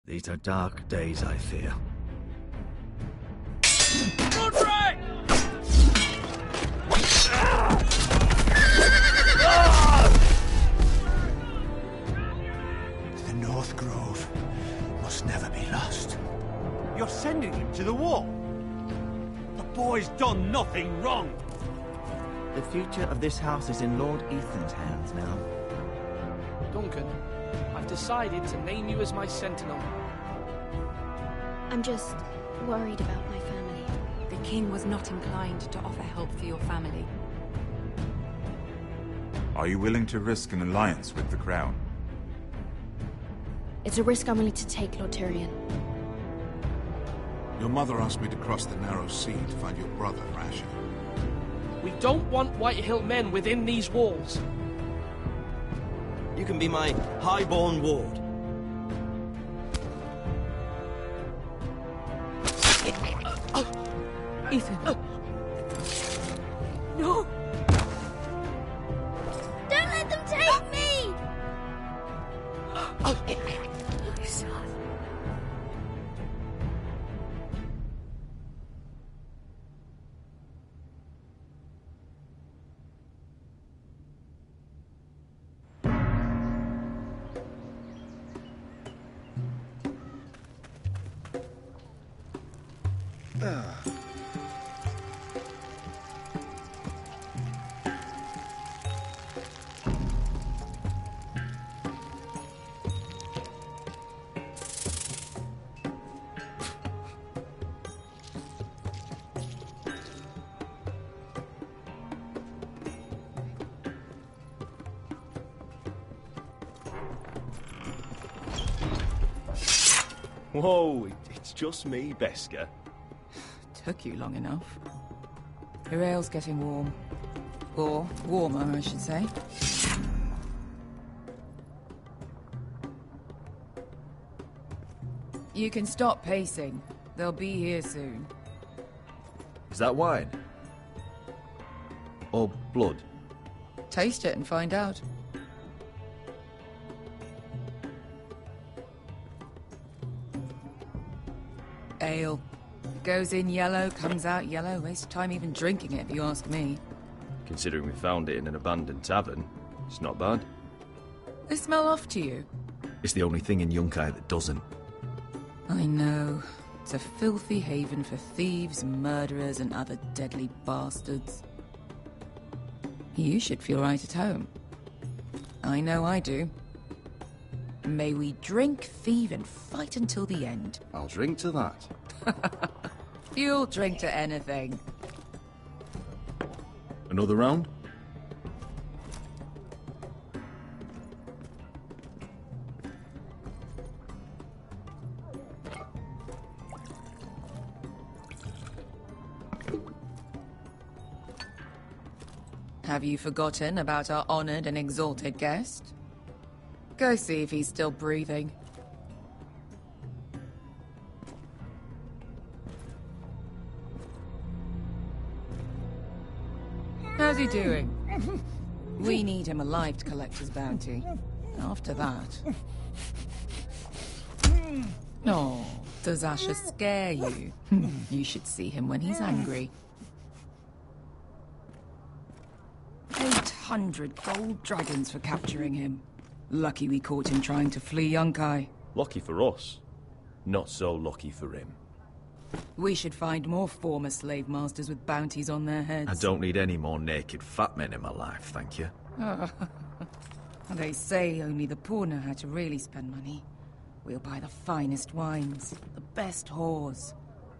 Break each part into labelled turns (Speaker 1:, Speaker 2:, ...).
Speaker 1: These are dark days, I fear.
Speaker 2: Roderick!
Speaker 3: The North Grove must never be lost.
Speaker 4: You're sending him to the war? The boy's done nothing wrong.
Speaker 1: The future of this house is in Lord Ethan's hands now.
Speaker 2: Duncan, I've decided to name you as my sentinel.
Speaker 5: I'm just worried about my family.
Speaker 6: The king was not inclined to offer help for your family.
Speaker 7: Are you willing to risk an alliance with the Crown?
Speaker 5: It's a risk I'm willing to take, Lord Tyrion.
Speaker 8: Your mother asked me to cross the narrow sea to find your brother, Rasher.
Speaker 2: We don't want Whitehill men within these walls.
Speaker 9: You can be my highborn ward.
Speaker 6: Ethan. No!
Speaker 5: Don't let them take me!
Speaker 6: My son.
Speaker 10: Whoa, it's just me, Beska.
Speaker 6: Took you long enough. Your ale's getting warm. Or warmer, I should say. You can stop pacing. They'll be here soon.
Speaker 1: Is that wine? Or blood?
Speaker 6: Taste it and find out. Ale. Goes in yellow, comes out yellow. Waste time even drinking it, if you ask me.
Speaker 10: Considering we found it in an abandoned tavern, it's not bad.
Speaker 6: They smell off to you.
Speaker 1: It's the only thing in Yunkai that doesn't.
Speaker 6: I know. It's a filthy haven for thieves, murderers, and other deadly bastards. You should feel right at home. I know I do. May we drink, thieve, and fight until the end.
Speaker 10: I'll drink to that.
Speaker 6: You'll drink to anything.
Speaker 1: Another round?
Speaker 6: Have you forgotten about our honored and exalted guest? Go see if he's still breathing. How's he doing? We need him alive to collect his bounty. After that... Oh, does Asher scare you? You should see him when he's angry. 800 gold dragons for capturing him. Lucky we caught him trying to flee Yunkai.
Speaker 10: Lucky for us. Not so lucky for him.
Speaker 6: We should find more former slave masters with bounties on their heads.
Speaker 1: I don't need any more naked fat men in my life, thank you.
Speaker 6: They say only the poor know how to really spend money. We'll buy the finest wines, the best whores.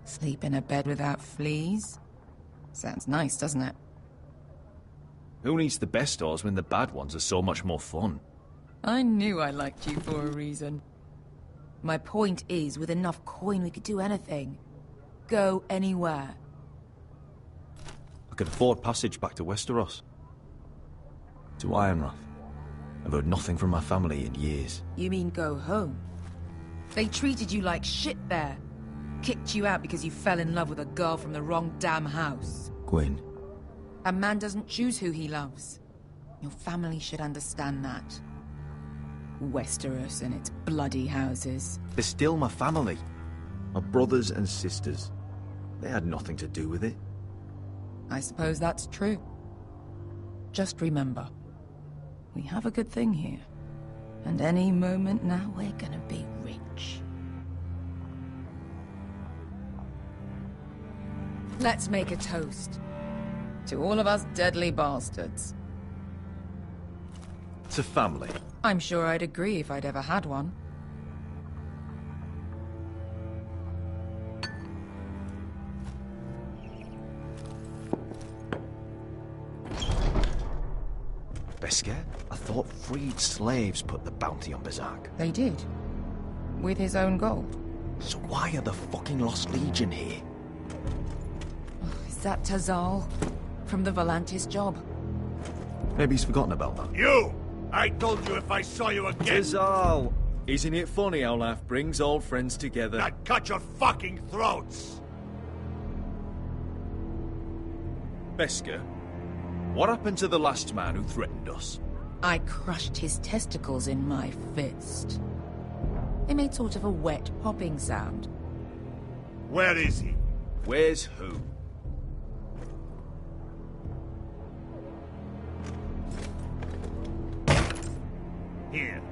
Speaker 6: Sleep in a bed without fleas. Sounds nice, doesn't it?
Speaker 10: Who needs the best stores when the bad ones are so much more fun?
Speaker 6: I knew I liked you for a reason. My point is, with enough coin we could do anything. Go anywhere.
Speaker 1: I could afford passage back to Westeros. To Ironrath. I've heard nothing from my family in years.
Speaker 6: You mean go home? They treated you like shit there. Kicked you out because you fell in love with a girl from the wrong damn house.
Speaker 1: Gwyn.
Speaker 6: A man doesn't choose who he loves. Your family should understand that. Westeros and its bloody houses.
Speaker 1: They're still my family. My brothers and sisters. They had nothing to do with it.
Speaker 6: I suppose that's true. Just remember, we have a good thing here. And any moment now, we're gonna be rich. Let's make a toast. To all of us deadly bastards.
Speaker 1: To family.
Speaker 6: I'm sure I'd agree if I'd ever had one.
Speaker 1: Beskar? I thought freed slaves put the bounty on Berserk.
Speaker 6: They did. With his own gold.
Speaker 1: So why are the fucking Lost Legion here?
Speaker 6: Is that Tazal? From the Volantis job?
Speaker 1: Maybe he's forgotten about that.
Speaker 4: You! I told you if I saw you again...
Speaker 10: Tazal! Isn't it funny how life brings old friends together?
Speaker 4: I'd cut your fucking throats!
Speaker 10: Beskar, what happened to the last man who threatened us?
Speaker 6: I crushed his testicles in my fist. They made sort of a wet popping sound.
Speaker 4: Where is he?
Speaker 10: Where's who?
Speaker 4: Here.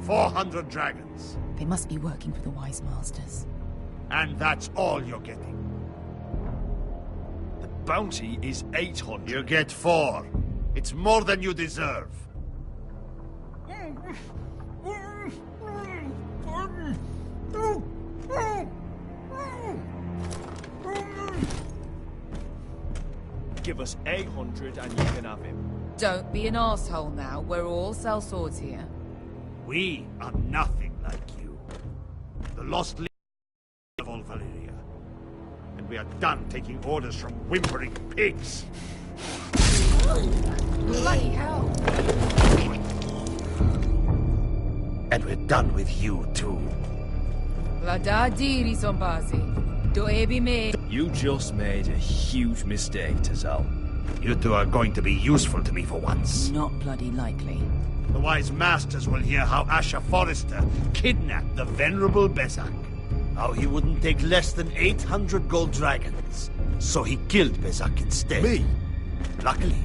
Speaker 4: 400 dragons.
Speaker 6: They must be working for the Wise Masters.
Speaker 4: And that's all you're getting.
Speaker 10: The bounty is 800.
Speaker 4: You get 4. It's more than you deserve.
Speaker 10: Give us 800 and you can have him.
Speaker 6: Don't be an asshole now. We're all sellswords here.
Speaker 4: We are nothing like you. The Lost Legion of all Valyria. And we are done taking orders from whimpering pigs.
Speaker 6: Bloody hell!
Speaker 4: And we're done with you, too.
Speaker 6: Vladadiri Sombazi. Do ebi me.
Speaker 10: You just made a huge mistake, Tazal.
Speaker 4: You two are going to be useful to me for once.
Speaker 6: Not bloody likely.
Speaker 4: The Wise Masters will hear how Asher Forrester kidnapped the venerable Besak. How he wouldn't take less than 800 gold dragons. So he killed Besak instead.
Speaker 1: Me?
Speaker 4: Luckily,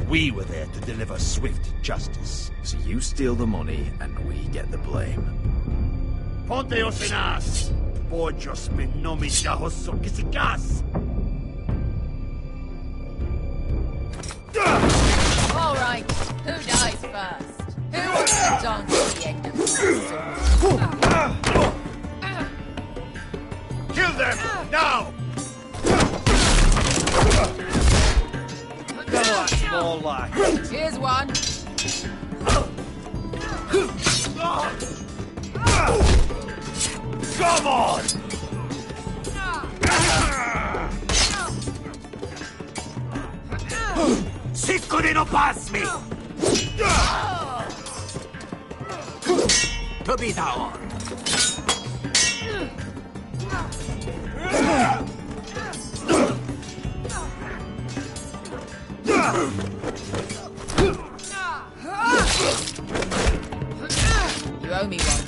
Speaker 4: we were there to deliver swift justice.
Speaker 1: So you steal the money and we get the blame.
Speaker 4: Ponteos en as! Pojos me nomi jahoso kisikas!
Speaker 6: All right, who dies first? Who wants to dance to the end of my sword?
Speaker 4: Kill them! Now!
Speaker 10: That's more like.
Speaker 6: Here's one.
Speaker 4: Come on! Sicurino pass me! To be down!
Speaker 6: You owe me one.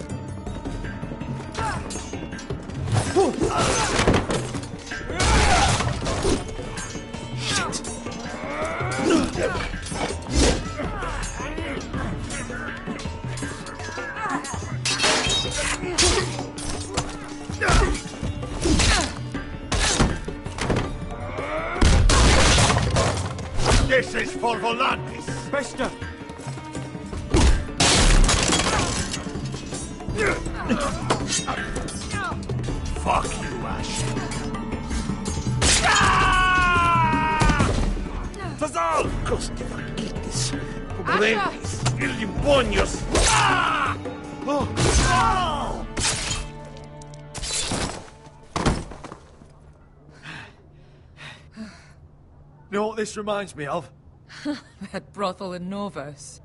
Speaker 4: This is for Volantis!
Speaker 10: Beskar!
Speaker 4: Fuck you, Ash. Tazal! Costi fakitis. Pobrenis. Illimbonios.
Speaker 10: You know what this reminds me of?
Speaker 6: That brothel in Norvos.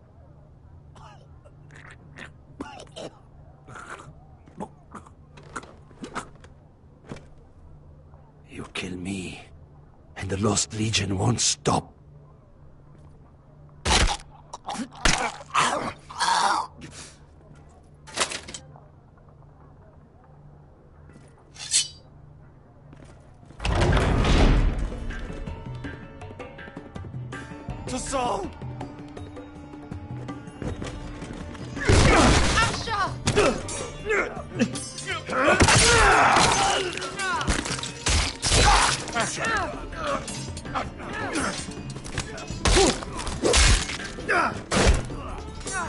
Speaker 4: You kill me, and the Lost Legion won't stop. To Saul!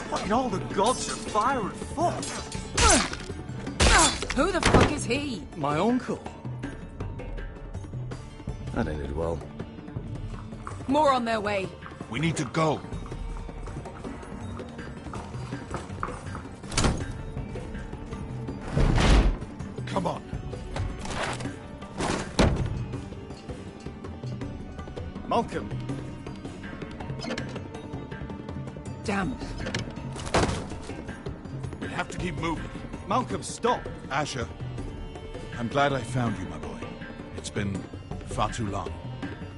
Speaker 9: Fucking all the gods are fire and fuck.
Speaker 6: Who the fuck is he?
Speaker 9: My uncle.
Speaker 10: That ended well.
Speaker 6: More on their way.
Speaker 8: We need to go. Come on.
Speaker 9: Malcolm.
Speaker 6: Damn.
Speaker 8: We have to keep moving.
Speaker 9: Malcolm, stop.
Speaker 8: Asher, I'm glad I found you, my boy. It's been far too long.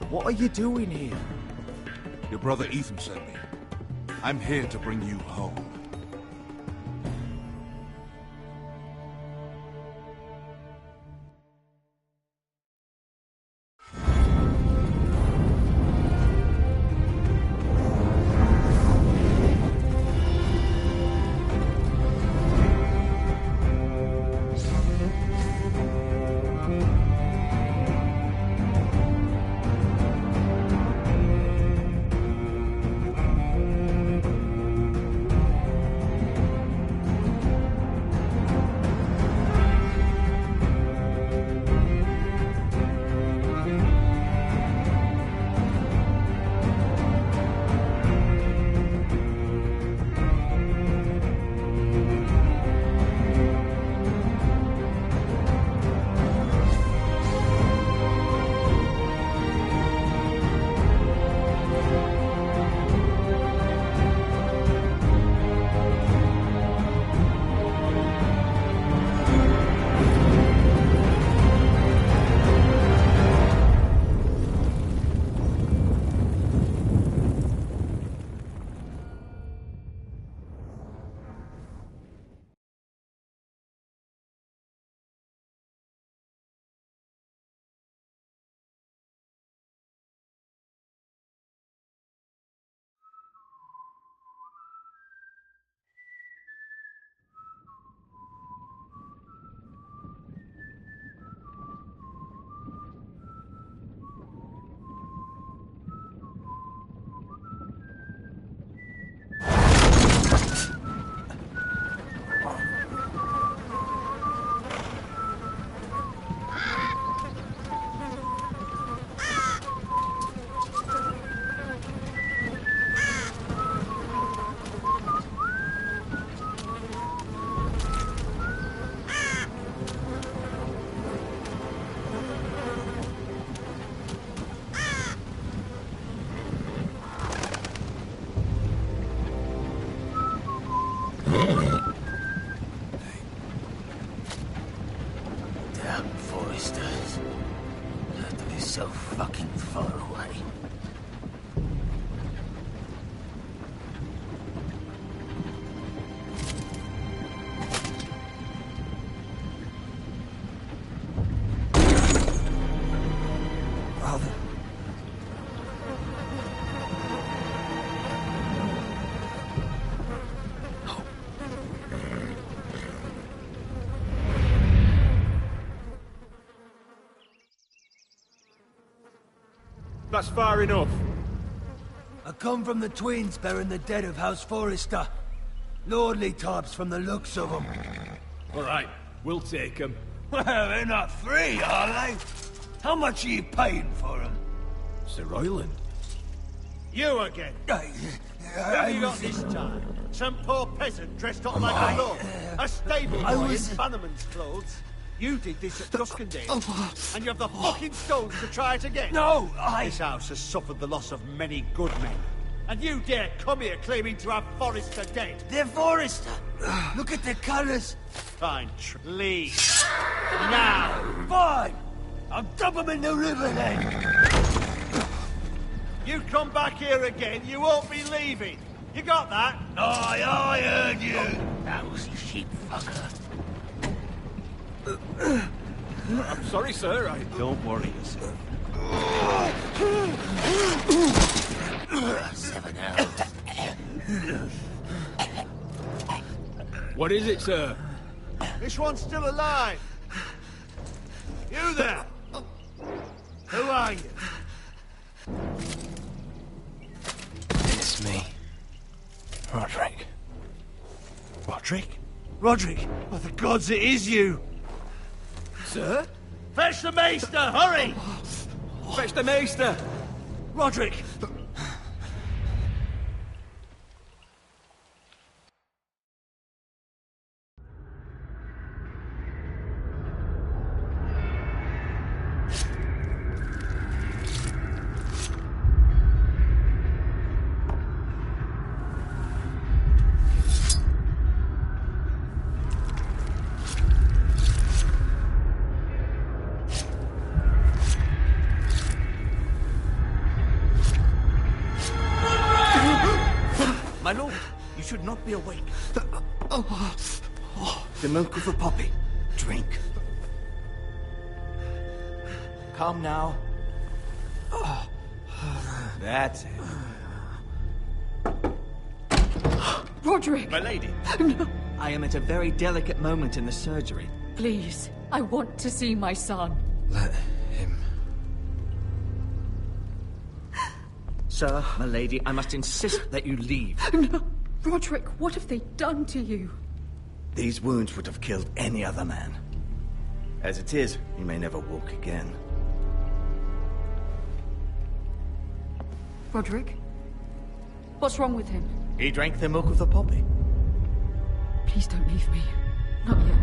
Speaker 9: What are you doing here?
Speaker 8: Your brother Ethan sent me. I'm here to bring you home.
Speaker 4: Damn Foresters. They have to be so fucking far away.
Speaker 9: Father.
Speaker 10: That's far enough.
Speaker 3: I come from the twins bearing the dead of House Forrester. Lordly types from the looks of them.
Speaker 10: All right, we'll take them.
Speaker 3: Well, they're not free, are they? How much are you paying for them?
Speaker 10: Sir Royland.
Speaker 4: You again. What have you got this time? Some poor peasant dressed up like a lord. A stable boy in Bannerman's clothes. You did this at Duskendale, and you have the fucking stones to try it again.
Speaker 3: No,
Speaker 4: This house has suffered the loss of many good men. And you dare come here claiming to have Forrester dead?
Speaker 3: They're Forrester. Look at the colours.
Speaker 4: Fine, leave. Now!
Speaker 3: Fine. I'll dump them in the river then.
Speaker 4: You come back here again, you won't be leaving. You got that?
Speaker 3: Aye, I heard you.
Speaker 4: Lousy sheep fucker.
Speaker 10: I'm sorry, sir.
Speaker 1: Don't worry yourself.
Speaker 2: What is it, sir?
Speaker 4: This one's still alive. You there? Who are you?
Speaker 3: It's me. Roderick.
Speaker 4: Roderick? Roderick! By the gods, it is you!
Speaker 2: Sir?
Speaker 4: Fetch the maester, hurry!
Speaker 2: Fetch the maester!
Speaker 4: Roderick!
Speaker 3: My lord, you should not be awake. The milk of the poppy. Drink. Calm now. That's it.
Speaker 6: Roderick!
Speaker 4: My lady!
Speaker 6: No,
Speaker 3: I am at a very delicate moment in the surgery.
Speaker 6: please. I want to see my son.
Speaker 3: Let him... Sir, my lady, I must insist that you leave.
Speaker 6: No. Roderick, what have they done to you?
Speaker 3: These wounds would have killed any other man. As it is, he may never walk again.
Speaker 6: Roderick? What's wrong with him?
Speaker 3: He drank the milk of the poppy.
Speaker 6: Please don't leave me. Not yet.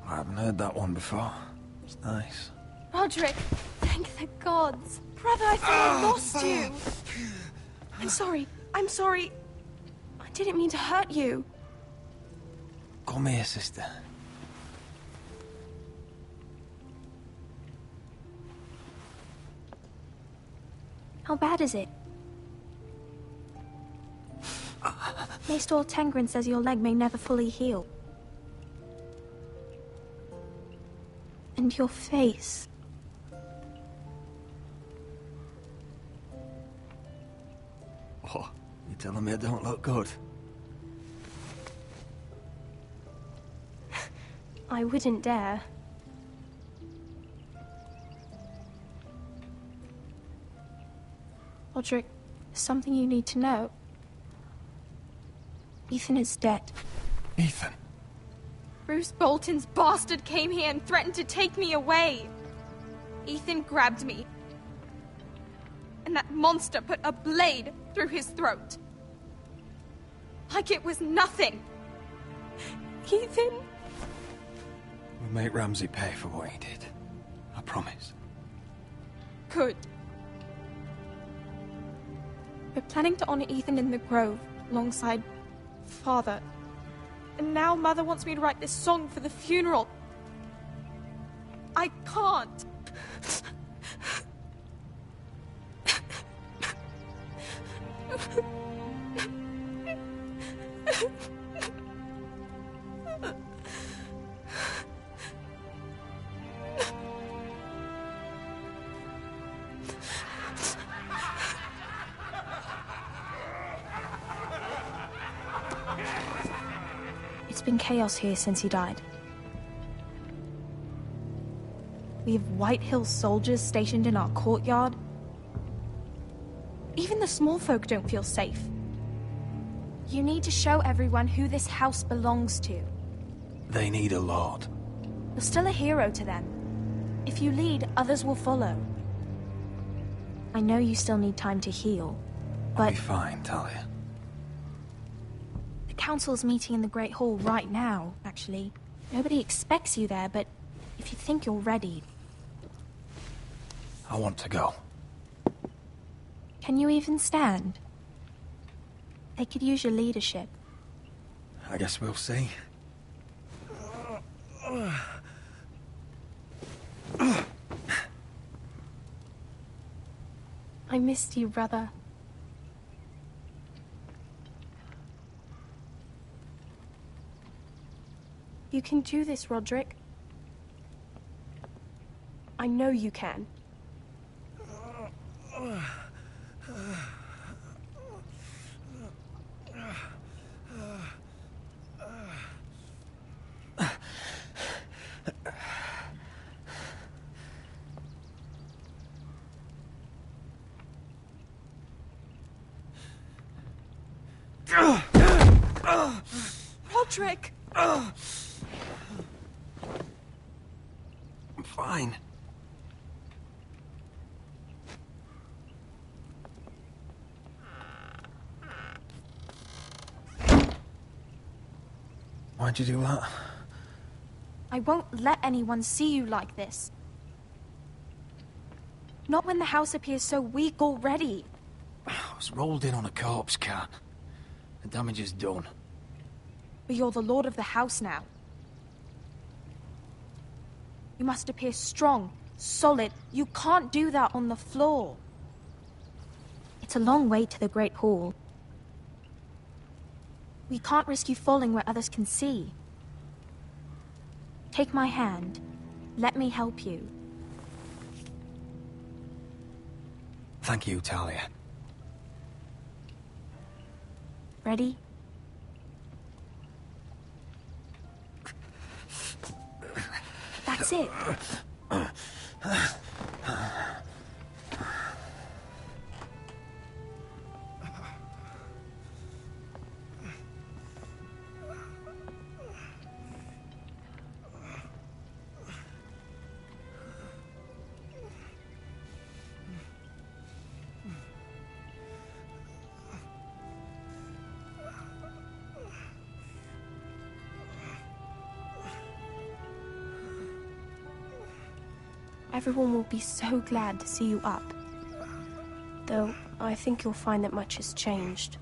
Speaker 3: I haven't heard that one before. It's nice.
Speaker 5: Roderick, thank the gods. Brother, I thought I lost you. I'm sorry. I didn't mean to hurt you.
Speaker 3: Come here, sister.
Speaker 5: How bad is it? Maester Tengrin says your leg may never fully heal. And your face.
Speaker 3: Oh, you're telling me I don't look good?
Speaker 5: I wouldn't dare. Roderick, there's something you need to know. Ethan is dead.
Speaker 3: Ethan?
Speaker 5: Bruce Bolton's bastard came here and threatened to take me away. Ethan grabbed me. And that monster put a blade through his throat. Like it was nothing. Ethan...
Speaker 3: We'll make Ramsay pay for what he did. I promise.
Speaker 5: Good. We're planning to honor Ethan in the Grove, alongside Father. And now Mother wants me to write this song for the funeral. I can't. It's been chaos here since he died. We have White Hill soldiers stationed in our courtyard. Even the small folk don't feel safe. You need to show everyone who this house belongs to.
Speaker 3: They need a lord.
Speaker 5: You're still a hero to them. If you lead, others will follow.
Speaker 11: I know you still need time to heal, but...
Speaker 12: I'll be fine, Talia.
Speaker 11: The council's meeting in the Great Hall right now, actually. Nobody expects you there, but if you think you're ready...
Speaker 12: I want to go.
Speaker 11: Can you even stand? They could use your leadership.
Speaker 12: I guess we'll see.
Speaker 11: I missed you, brother. You can do this, Roderick. I know you can. Roderick!
Speaker 12: I'm fine. Why'd you do that?
Speaker 11: I won't let anyone see you like this. Not when the house appears so weak already.
Speaker 12: I was rolled in on a corpse cart. The damage is done.
Speaker 11: But you're the lord of the house now. You must appear strong, solid. You can't do that on the floor. It's a long way to the Great Hall. We can't risk you falling where others can see. Take my hand. Let me help you.
Speaker 12: Thank you, Talia.
Speaker 11: Ready? That's it. Everyone will be so glad to see you up. Though, I think you'll find that much has changed.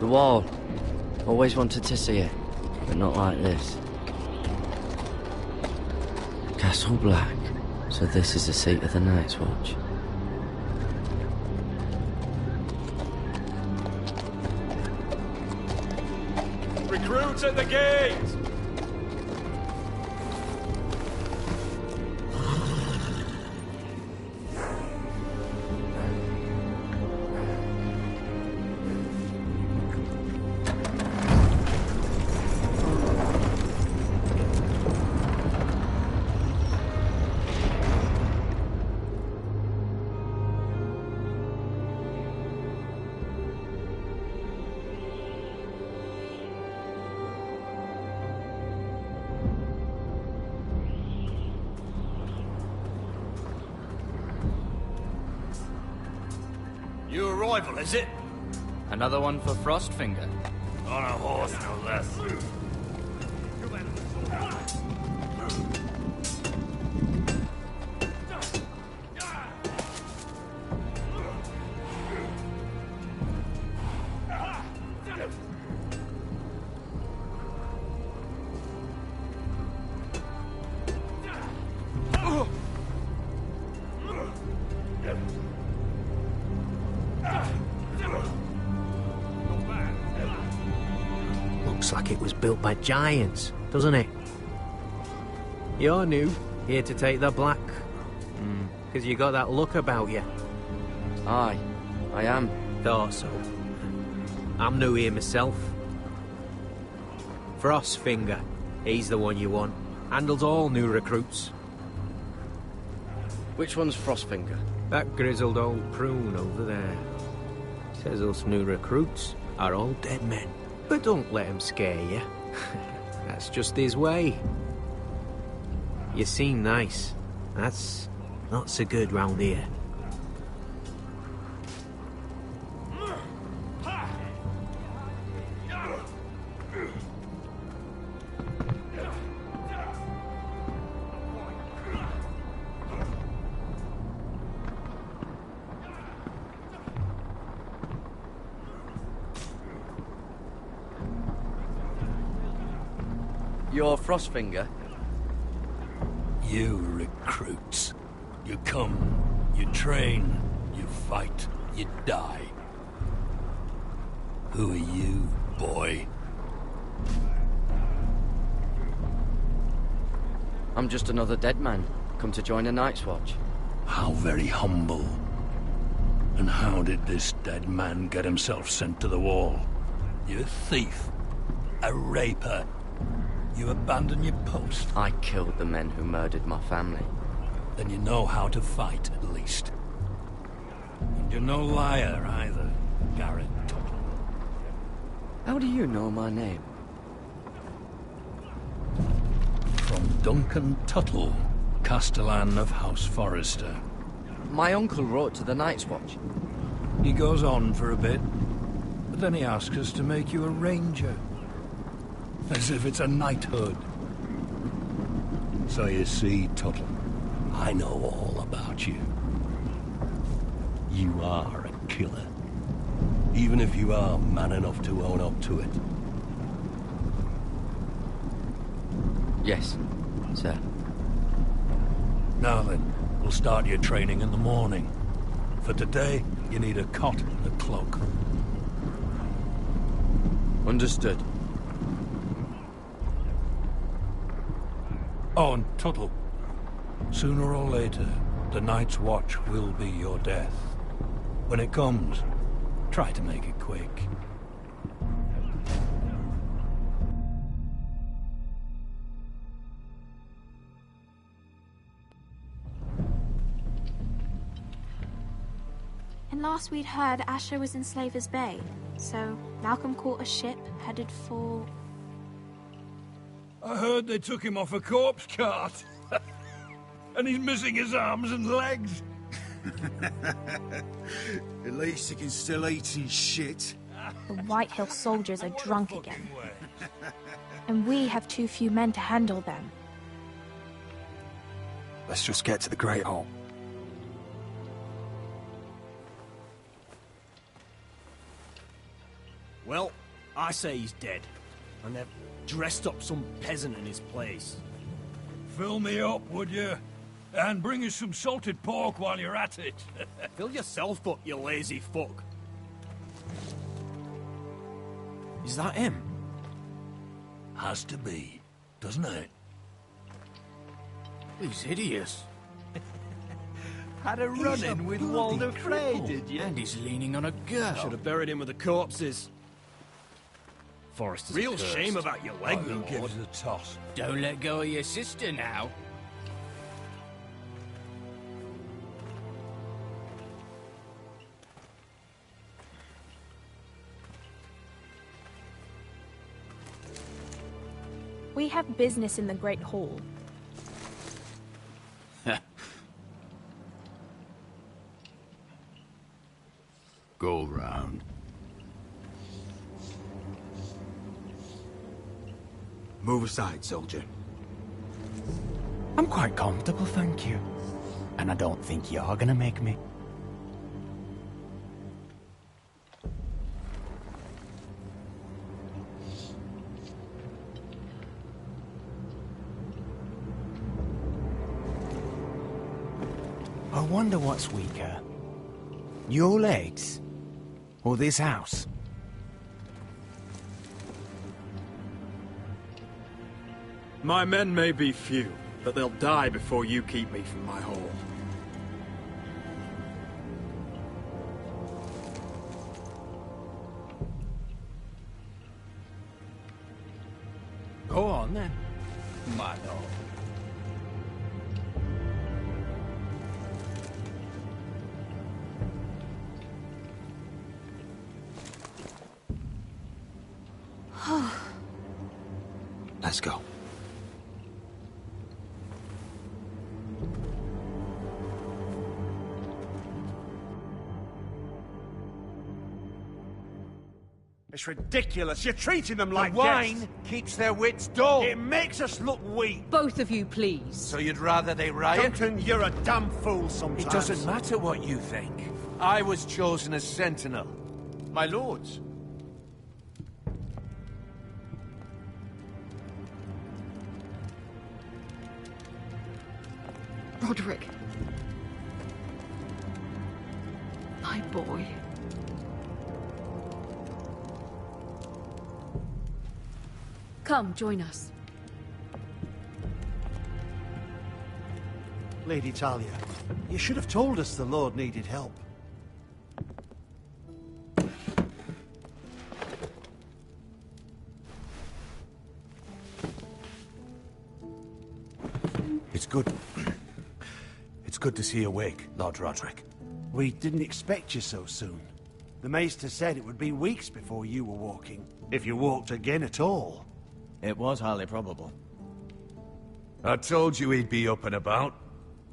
Speaker 13: The wall. Always wanted to see it, but not like this. Castle Black. So this is the seat of the Night's Watch.
Speaker 10: Recruits at the gate!
Speaker 9: New arrival, is it?
Speaker 14: Another one for Frostfinger.
Speaker 9: On a horse, no less.
Speaker 15: Looks like it was built by giants, doesn't it? You're new, here to take the black. 'Cause you got that look about you.
Speaker 13: Aye, I am.
Speaker 15: Thought so. I'm new here myself. Frostfinger. He's the one you want. Handles all new recruits.
Speaker 13: Which one's Frostfinger?
Speaker 15: That grizzled old prune over there. Says us new recruits are all dead men. But don't let him scare you. That's just his way. You seem nice. That's not so good round here.
Speaker 13: You're Frostfinger?
Speaker 16: You recruits. You come, you train, you fight, you die. Who are you, boy?
Speaker 13: I'm just another dead man, come to join a Night's Watch.
Speaker 16: How very humble. And how did this dead man get himself sent to the wall? You a thief, a raper. You abandon your post.
Speaker 13: I killed the men who murdered my family.
Speaker 16: Then you know how to fight, at least. And you're no liar, either, Garrett Tuttle.
Speaker 13: How do you know my name?
Speaker 16: From Duncan Tuttle, Castellan of House Forrester.
Speaker 13: My uncle wrote to the Night's Watch.
Speaker 16: He goes on for a bit, but then he asks us to make you a ranger. As if it's a knighthood. So you see, Tuttle, I know all about you. You are a killer. Even if you are man enough to own up to it.
Speaker 13: Yes, sir.
Speaker 16: Now then, we'll start your training in the morning. For today, you need a cot and a cloak.
Speaker 13: Understood.
Speaker 16: Oh, and Tuttle, sooner or later, the Night's Watch will be your death. When it comes, try to make it quick.
Speaker 11: And last we'd heard, Asher was in Slaver's Bay, so Malcolm caught a ship headed for...
Speaker 16: I heard they took him off a corpse cart. And he's missing his arms and legs.
Speaker 9: At least he can still eat and shit.
Speaker 11: The White Hill soldiers are drunk again. And we have too few men to handle them.
Speaker 9: Let's just get to the Great Hall.
Speaker 17: Well, I say he's dead. And they've dressed up some peasant in his place.
Speaker 16: Fill me up, would you? And bring us some salted pork while you're at it.
Speaker 17: Fill yourself up, you lazy fuck.
Speaker 9: Is that him?
Speaker 16: Has to be, doesn't it?
Speaker 12: He's hideous.
Speaker 17: Had a run-in with Walder Frey, did you?
Speaker 12: And he's leaning on a girl.
Speaker 17: Should have buried him with the corpses.
Speaker 12: Forrester's
Speaker 17: Real
Speaker 12: cursed.
Speaker 17: shame about your leg,
Speaker 16: Who
Speaker 17: Lord.
Speaker 16: gives a toss?
Speaker 12: Don't let go of your sister now.
Speaker 11: We have business in the Great Hall.
Speaker 8: Go round.
Speaker 9: Move aside, soldier.
Speaker 18: I'm quite comfortable, thank you. And I don't think you're gonna make me. I wonder what's weaker. Your legs? Or this house?
Speaker 10: My men may be few, but they'll die before you keep me from my hole.
Speaker 12: Go on, then.
Speaker 18: My lord.
Speaker 1: Let's go.
Speaker 4: It's ridiculous. You're treating them like
Speaker 16: the wine
Speaker 4: guests.
Speaker 16: keeps their wits dull.
Speaker 4: It makes us look weak.
Speaker 19: Both of you, please.
Speaker 16: So you'd rather they riot?
Speaker 4: Duncan, you're a damn fool sometimes.
Speaker 16: It doesn't matter what you think. I was chosen as sentinel.
Speaker 9: My lords.
Speaker 19: Roderick. My boy. Come, join us.
Speaker 4: Lady Talia, you should have told us the Lord needed help.
Speaker 16: It's good. It's good to see you awake, Lord Roderick.
Speaker 4: We didn't expect you so soon. The Maester said it would be weeks before you were walking, if you walked again at all.
Speaker 9: It was highly probable.
Speaker 16: I told you he'd be up and about.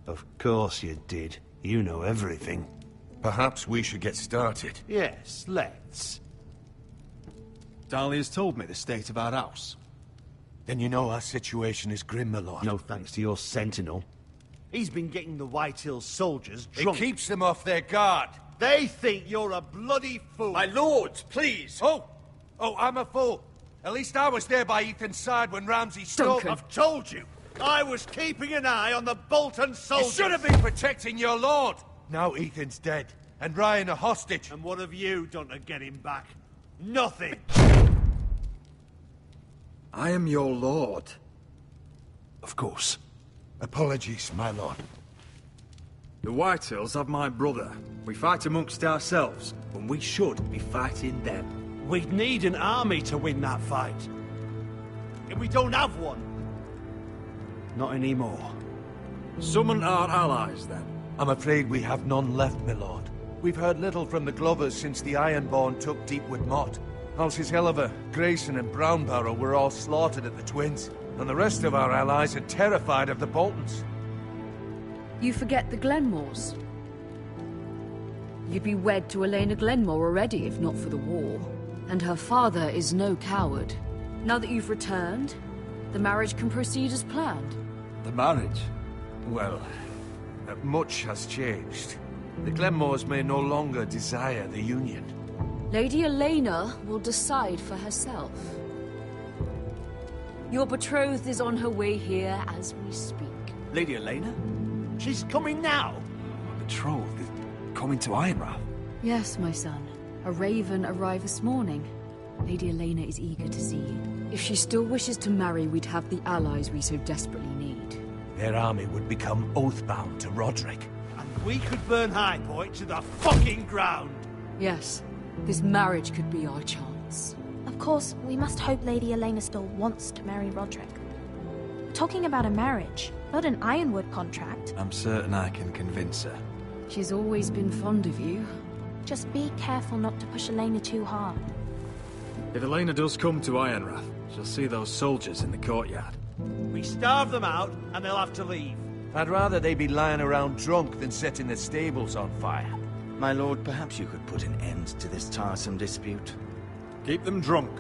Speaker 4: Of course you did. You know everything.
Speaker 16: Perhaps we should get started.
Speaker 4: Yes, let's.
Speaker 9: Dahlia's told me the state of our house.
Speaker 16: Then you know our situation is grim, my lord.
Speaker 4: No thanks to your sentinel. He's been getting the White Hills soldiers drunk.
Speaker 16: It keeps them off their guard.
Speaker 4: They think you're a bloody fool.
Speaker 9: My lords, please!
Speaker 16: Oh, I'm a fool. At least I was there by Ethan's side when Ramsay stole...
Speaker 19: Duncan.
Speaker 4: I've told you. I was keeping an eye on the Bolton soldiers.
Speaker 16: You should have been protecting your lord. Now Ethan's dead, and Ryan a hostage.
Speaker 4: And what have you done to get him back? Nothing.
Speaker 9: I am your lord.
Speaker 16: Of course. Apologies, my lord.
Speaker 9: The Whitehills have my brother. We fight amongst ourselves, when we should be fighting them.
Speaker 4: We'd need an army to win that fight. And we don't have one. Not anymore.
Speaker 9: Summon our allies, then.
Speaker 16: I'm afraid we have none left, my lord. We've heard little from the Glovers since the Ironborn took Deepwood Motte. Halsey's Helliver, Grayson and Brownbarrow were all slaughtered at the Twins, and the rest of our allies are terrified of the Boltons.
Speaker 19: You forget the Glenmores. You'd be wed to Elena Glenmore already if not for the war. And her father is no coward. Now that you've returned, the marriage can proceed as planned.
Speaker 9: The marriage?
Speaker 16: Well, much has changed. The Glenmores may no longer desire the union.
Speaker 19: Lady Elena will decide for herself. Your betrothed is on her way here as we speak.
Speaker 9: Lady Elena?
Speaker 4: She's coming now.
Speaker 9: My betrothed is coming to Ironrath.
Speaker 19: Yes, my son. A raven arrived this morning. Lady Elena is eager to see you. If she still wishes to marry, we'd have the allies we so desperately need.
Speaker 16: Their army would become oath-bound to Roderick.
Speaker 4: And we could burn High Point to the fucking ground.
Speaker 19: Yes, this marriage could be our chance.
Speaker 11: Of course, we must hope Lady Elena still wants to marry Roderick. We're talking about a marriage, not an Ironwood contract.
Speaker 9: I'm certain I can convince her.
Speaker 19: She's always been fond of you.
Speaker 11: Just be careful not to push Elena too hard.
Speaker 9: If Elena does come to Ironrath, she'll see those soldiers in the courtyard.
Speaker 4: We starve them out, and they'll have to leave.
Speaker 16: I'd rather they be lying around drunk than setting the stables on fire.
Speaker 1: My lord, perhaps you could put an end to this tiresome dispute.
Speaker 9: Keep them drunk.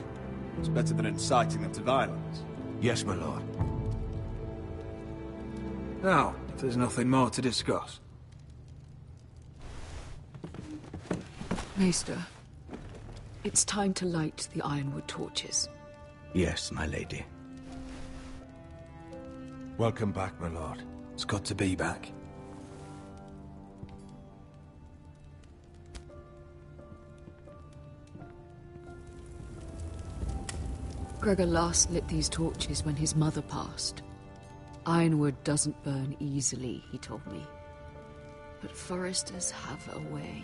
Speaker 9: It's better than inciting them to violence.
Speaker 16: Yes, my lord.
Speaker 9: Now, if there's nothing more to discuss.
Speaker 19: Maester, it's time to light the Ironwood torches.
Speaker 1: Yes, my lady.
Speaker 16: Welcome back, my lord.
Speaker 9: It's good to be back.
Speaker 19: Gregor last lit these torches when his mother passed. Ironwood doesn't burn easily, he told me. But foresters have a way.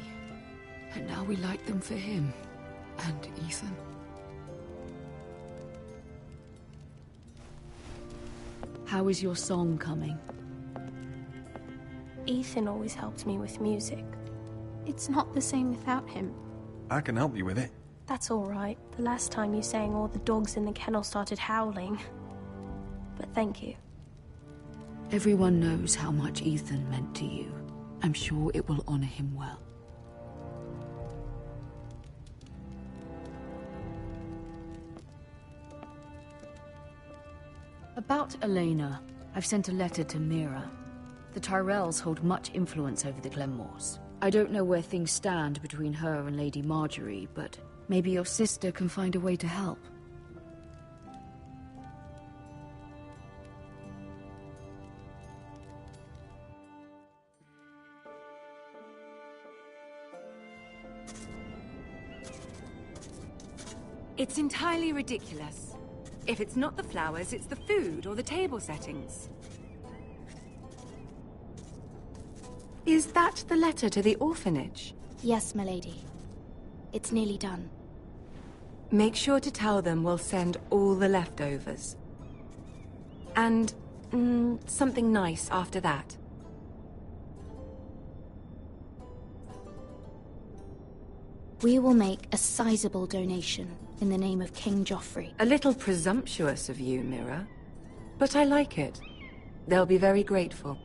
Speaker 19: And now we light them for him. And Ethan. How is your song coming?
Speaker 11: Ethan always helps me with music.
Speaker 5: It's not the same without him.
Speaker 8: I can help you with it.
Speaker 11: That's all right. The last time you sang, all the dogs in the kennel started howling. But thank you.
Speaker 19: Everyone knows how much Ethan meant to you. I'm sure it will honor him well. About Elena, I've sent a letter to Mira. The Tyrells hold much influence over the Glenmores. I don't know where things stand between her and Lady Marjorie, but maybe your sister can find a way to help.
Speaker 20: It's entirely ridiculous. If it's not the flowers, it's the food or the table settings. Is that the letter to the orphanage?
Speaker 11: Yes, milady. It's nearly done.
Speaker 20: Make sure to tell them we'll send all the leftovers. And, something nice after that.
Speaker 11: We will make a sizable donation in the name of King Joffrey.
Speaker 20: A little presumptuous of you, Mira. But I like it. They'll be very grateful.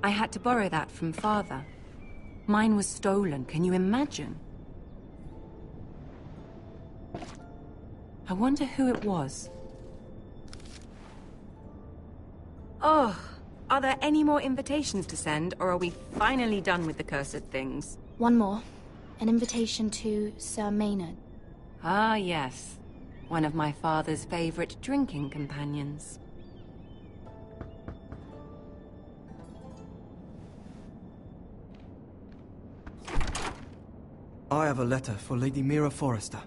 Speaker 20: I had to borrow that from Father. Mine was stolen, can you imagine? I wonder who it was. Oh, are there any more invitations to send, or are we finally done with the cursed things?
Speaker 11: One more. An invitation to Sir Maynard.
Speaker 20: Ah, yes. One of my father's favorite drinking companions.
Speaker 21: I have a letter for Lady Mira Forrester.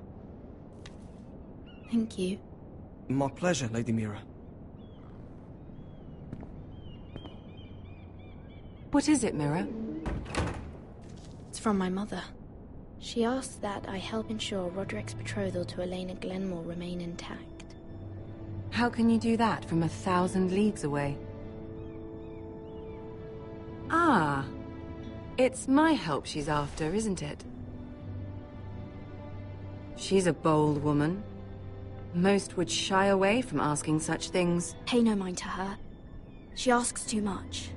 Speaker 11: Thank you.
Speaker 21: My pleasure, Lady Mira.
Speaker 20: What is it, Mira?
Speaker 11: It's from my mother. She asks that I help ensure Roderick's betrothal to Elena Glenmore remain intact.
Speaker 20: How can you do that from 1,000 leagues away? Ah, it's my help she's after, isn't it? She's a bold woman. Most would shy away from asking such things.
Speaker 11: Pay no mind to her. She asks too much.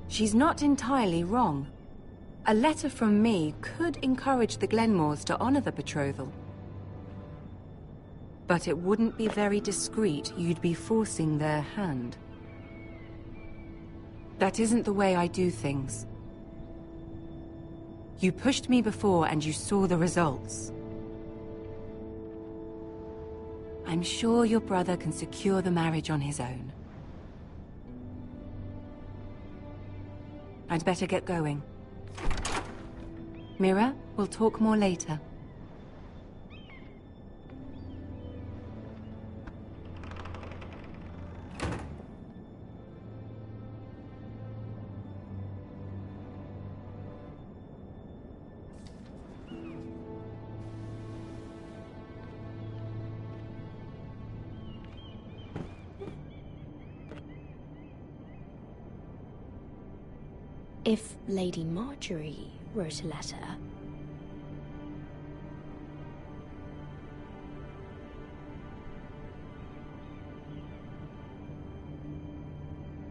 Speaker 20: She's not entirely wrong. A letter from me could encourage the Glenmores to honor the betrothal. But it wouldn't be very discreet. You'd be forcing their hand. That isn't the way I do things. You pushed me before and you saw the results. I'm sure your brother can secure the marriage on his own. I'd better get going. Mira, we'll talk more later.
Speaker 11: If Lady Marjorie wrote a letter...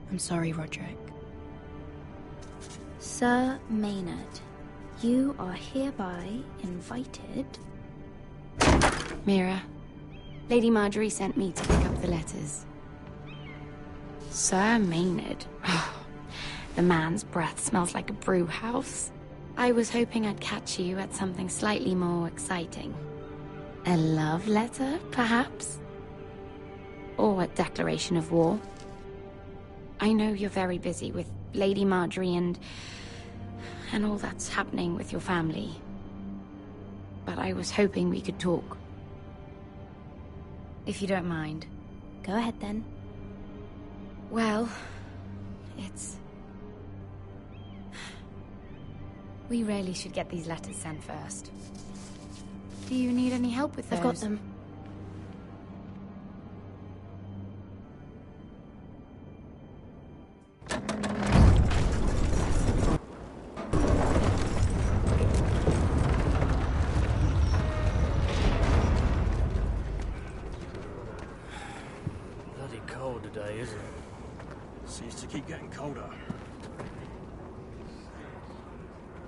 Speaker 11: I'm sorry, Roderick. Sir Maynard, you are hereby invited...
Speaker 22: Mira, Lady Marjorie sent me to pick up the letters. Sir Maynard. The man's breath smells like a brew house. I was hoping I'd catch you at something slightly more exciting. A love letter, perhaps? Or a declaration of war. I know you're very busy with Lady Marjorie and all that's happening with your family. But I was hoping we could talk. If you don't mind.
Speaker 11: Go ahead, then.
Speaker 22: Well, it's... We really should get these letters sent first. Do you need any help with those?
Speaker 11: I've got them.
Speaker 17: Bloody cold today, isn't it? Seems to keep getting colder.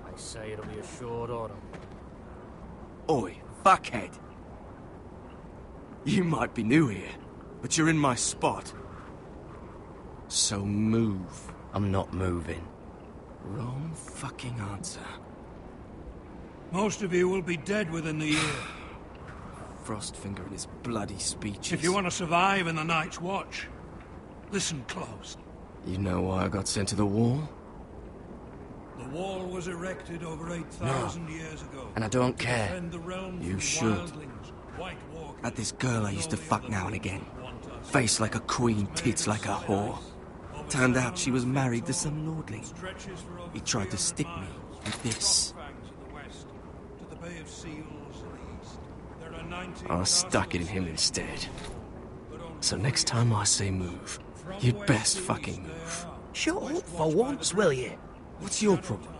Speaker 17: They say it'll be a short autumn.
Speaker 21: Oi, fuckhead. You might be new here, but you're in my spot. So move.
Speaker 13: I'm not moving.
Speaker 21: Wrong fucking answer.
Speaker 16: Most of you will be dead within the year.
Speaker 21: Frostfinger and his bloody speeches.
Speaker 16: If you want to survive in the Night's Watch, listen close.
Speaker 21: You know why I got sent to the wall?
Speaker 16: The wall was erected over 8,000 years ago.
Speaker 21: And I don't
Speaker 16: to
Speaker 21: care.
Speaker 16: defend the realm
Speaker 21: You
Speaker 16: from
Speaker 21: should.
Speaker 16: wildlings, White Walkers,
Speaker 21: Had this girl I used to fuck now and again. Face like a queen, tits like a whore. Turned out she was married to some lordling. He tried to stick me with this. I stuck it in him instead. So next time I say move, you'd best fucking move.
Speaker 15: Shut up for once, will you?
Speaker 21: What's your problem?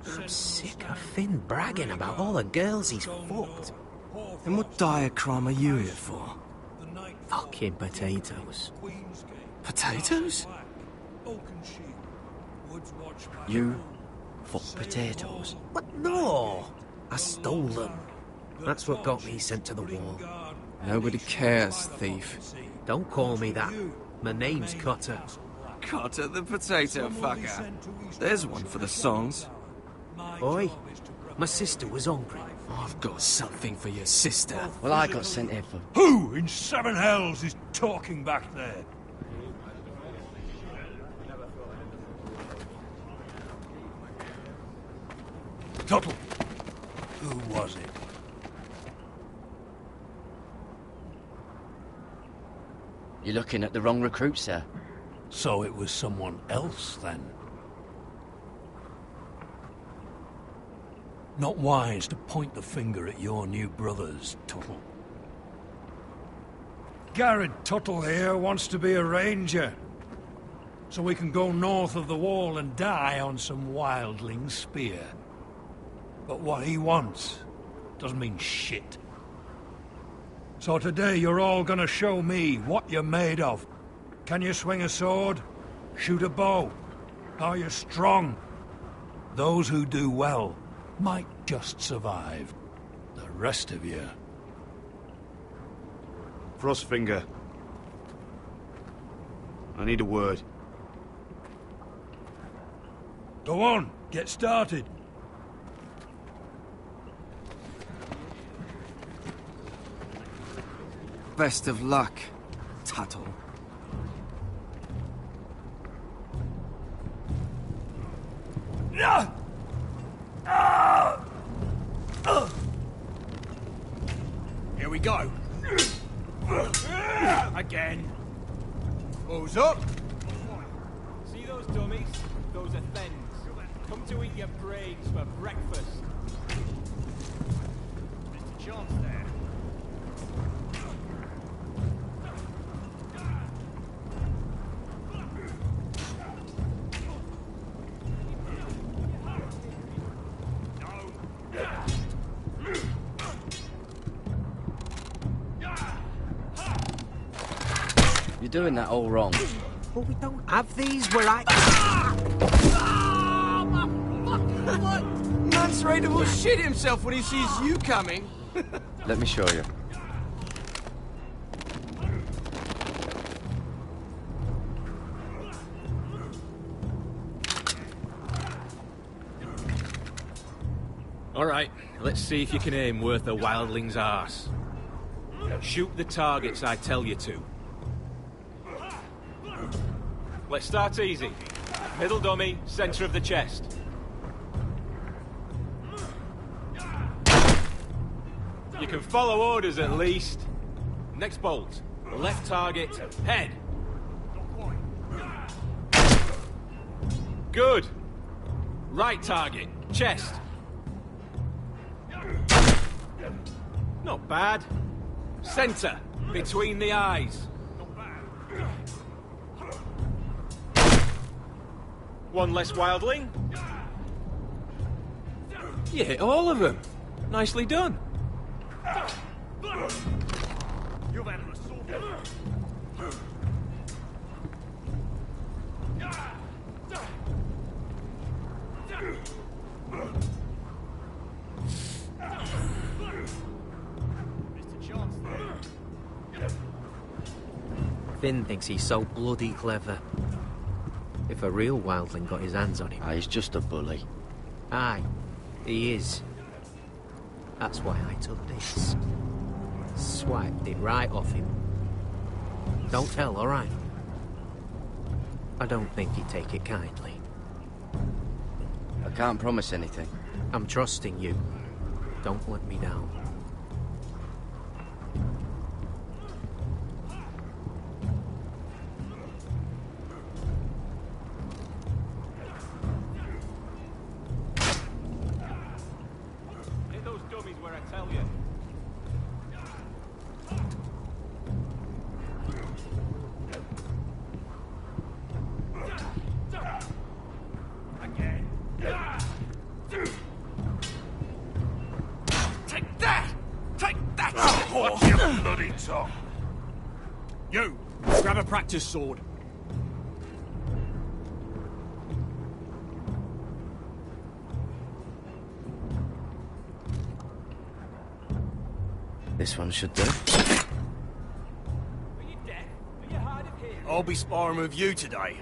Speaker 15: I'm sick of Finn bragging about all the girls he's fucked.
Speaker 21: And what dire crime are you here for?
Speaker 15: Fucking potatoes.
Speaker 21: Potatoes?
Speaker 13: You fuck potatoes?
Speaker 15: What? No! I stole them. That's what got me sent to the wall.
Speaker 21: Nobody cares, thief.
Speaker 15: Don't call me that. My name's Cutter.
Speaker 21: Cotter the potato fucker. There's one for the songs.
Speaker 15: Oi, my sister was hungry.
Speaker 21: I've got something for your sister.
Speaker 13: Well, I got sent here for...
Speaker 16: Who in seven hells is talking back there? Tuttle. Who was it?
Speaker 13: You're looking at the wrong recruit, sir.
Speaker 16: So it was someone else, then? Not wise to point the finger at your new brothers, Tuttle. Garrett Tuttle here wants to be a ranger. So we can go north of the wall and die on some wildling spear. But what he wants doesn't mean shit. So today you're all gonna show me what you're made of. Can you swing a sword? Shoot a bow? Are you strong? Those who do well might just survive. The rest of you...
Speaker 9: Frostfinger. I need a word.
Speaker 16: Go on, get started.
Speaker 21: Best of luck, Tuttle.
Speaker 17: Here we go. Again. Who's up?
Speaker 2: See those dummies? Those are thens. Come to eat your brains for breakfast. Mr. John's there.
Speaker 13: You're doing that all wrong.
Speaker 15: Well, we don't have these where I...
Speaker 21: Mance Raider will shit himself when he sees you coming.
Speaker 13: Let me show you.
Speaker 14: All right, let's see if you can aim worth a wildling's arse. Shoot the targets I tell you to. Let's start easy. Middle dummy, center of the chest. You can follow orders at least. Next bolt. Left target, head. Good. Right target, Chest. Not bad. Centre, between the eyes. One less wildling. You hit all of them. Nicely done.
Speaker 4: You've had an assault.
Speaker 15: Finn thinks he's so bloody clever. If a real wildling got his hands on him...
Speaker 13: He's just a bully.
Speaker 15: Aye, he is. That's why I took this. Swiped it right off him. Don't tell, alright? I don't think he'd take it kindly.
Speaker 13: I can't promise anything.
Speaker 15: I'm trusting you. Don't let me down.
Speaker 2: Hit those dummies where I tell you.
Speaker 4: Again.
Speaker 2: Take that! Take that!
Speaker 4: Watch your bloody tongue.
Speaker 17: You, grab a practice sword.
Speaker 13: This one should do.
Speaker 17: I'll be sparring with you today.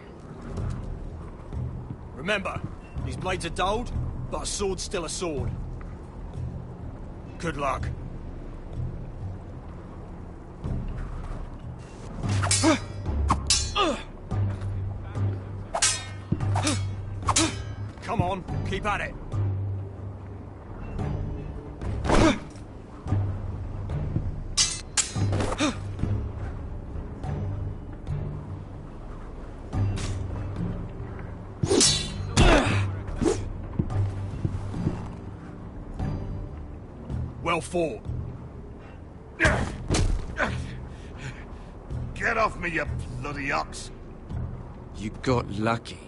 Speaker 17: Remember, these blades are dulled, but a sword's still a sword. Good luck. Come on, keep at it. Well fought.
Speaker 4: Get off me, you bloody ox.
Speaker 21: You got lucky.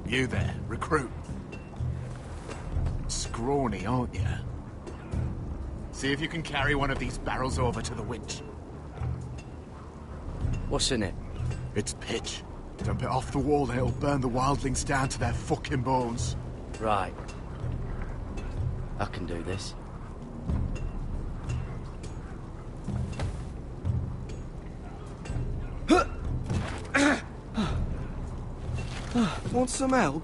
Speaker 8: You there, recruit. Scrawny, aren't you? See if you can carry one of these barrels over to the winch.
Speaker 13: What's in it?
Speaker 8: It's pitch. Dump it off the wall and it'll burn the wildlings down to their fucking bones.
Speaker 13: Right. I can do this.
Speaker 21: Want some help?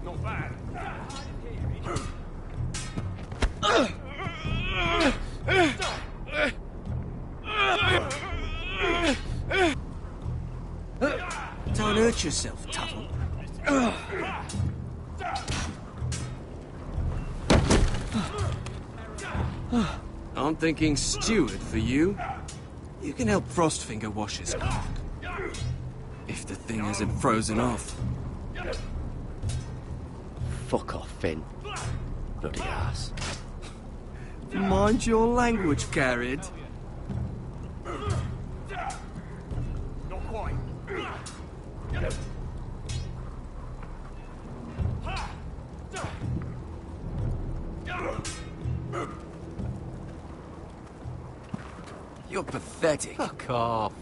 Speaker 2: Not bad.
Speaker 21: Don't hurt yourself, Tuttle. I'm thinking steward for you. You can help Frostfinger wash his cock. If the thing hasn't frozen off.
Speaker 13: Fuck off, Finn. Bloody ass.
Speaker 21: Mind your language, Carried.
Speaker 4: Not quite.
Speaker 21: You're pathetic.
Speaker 15: Fuck off.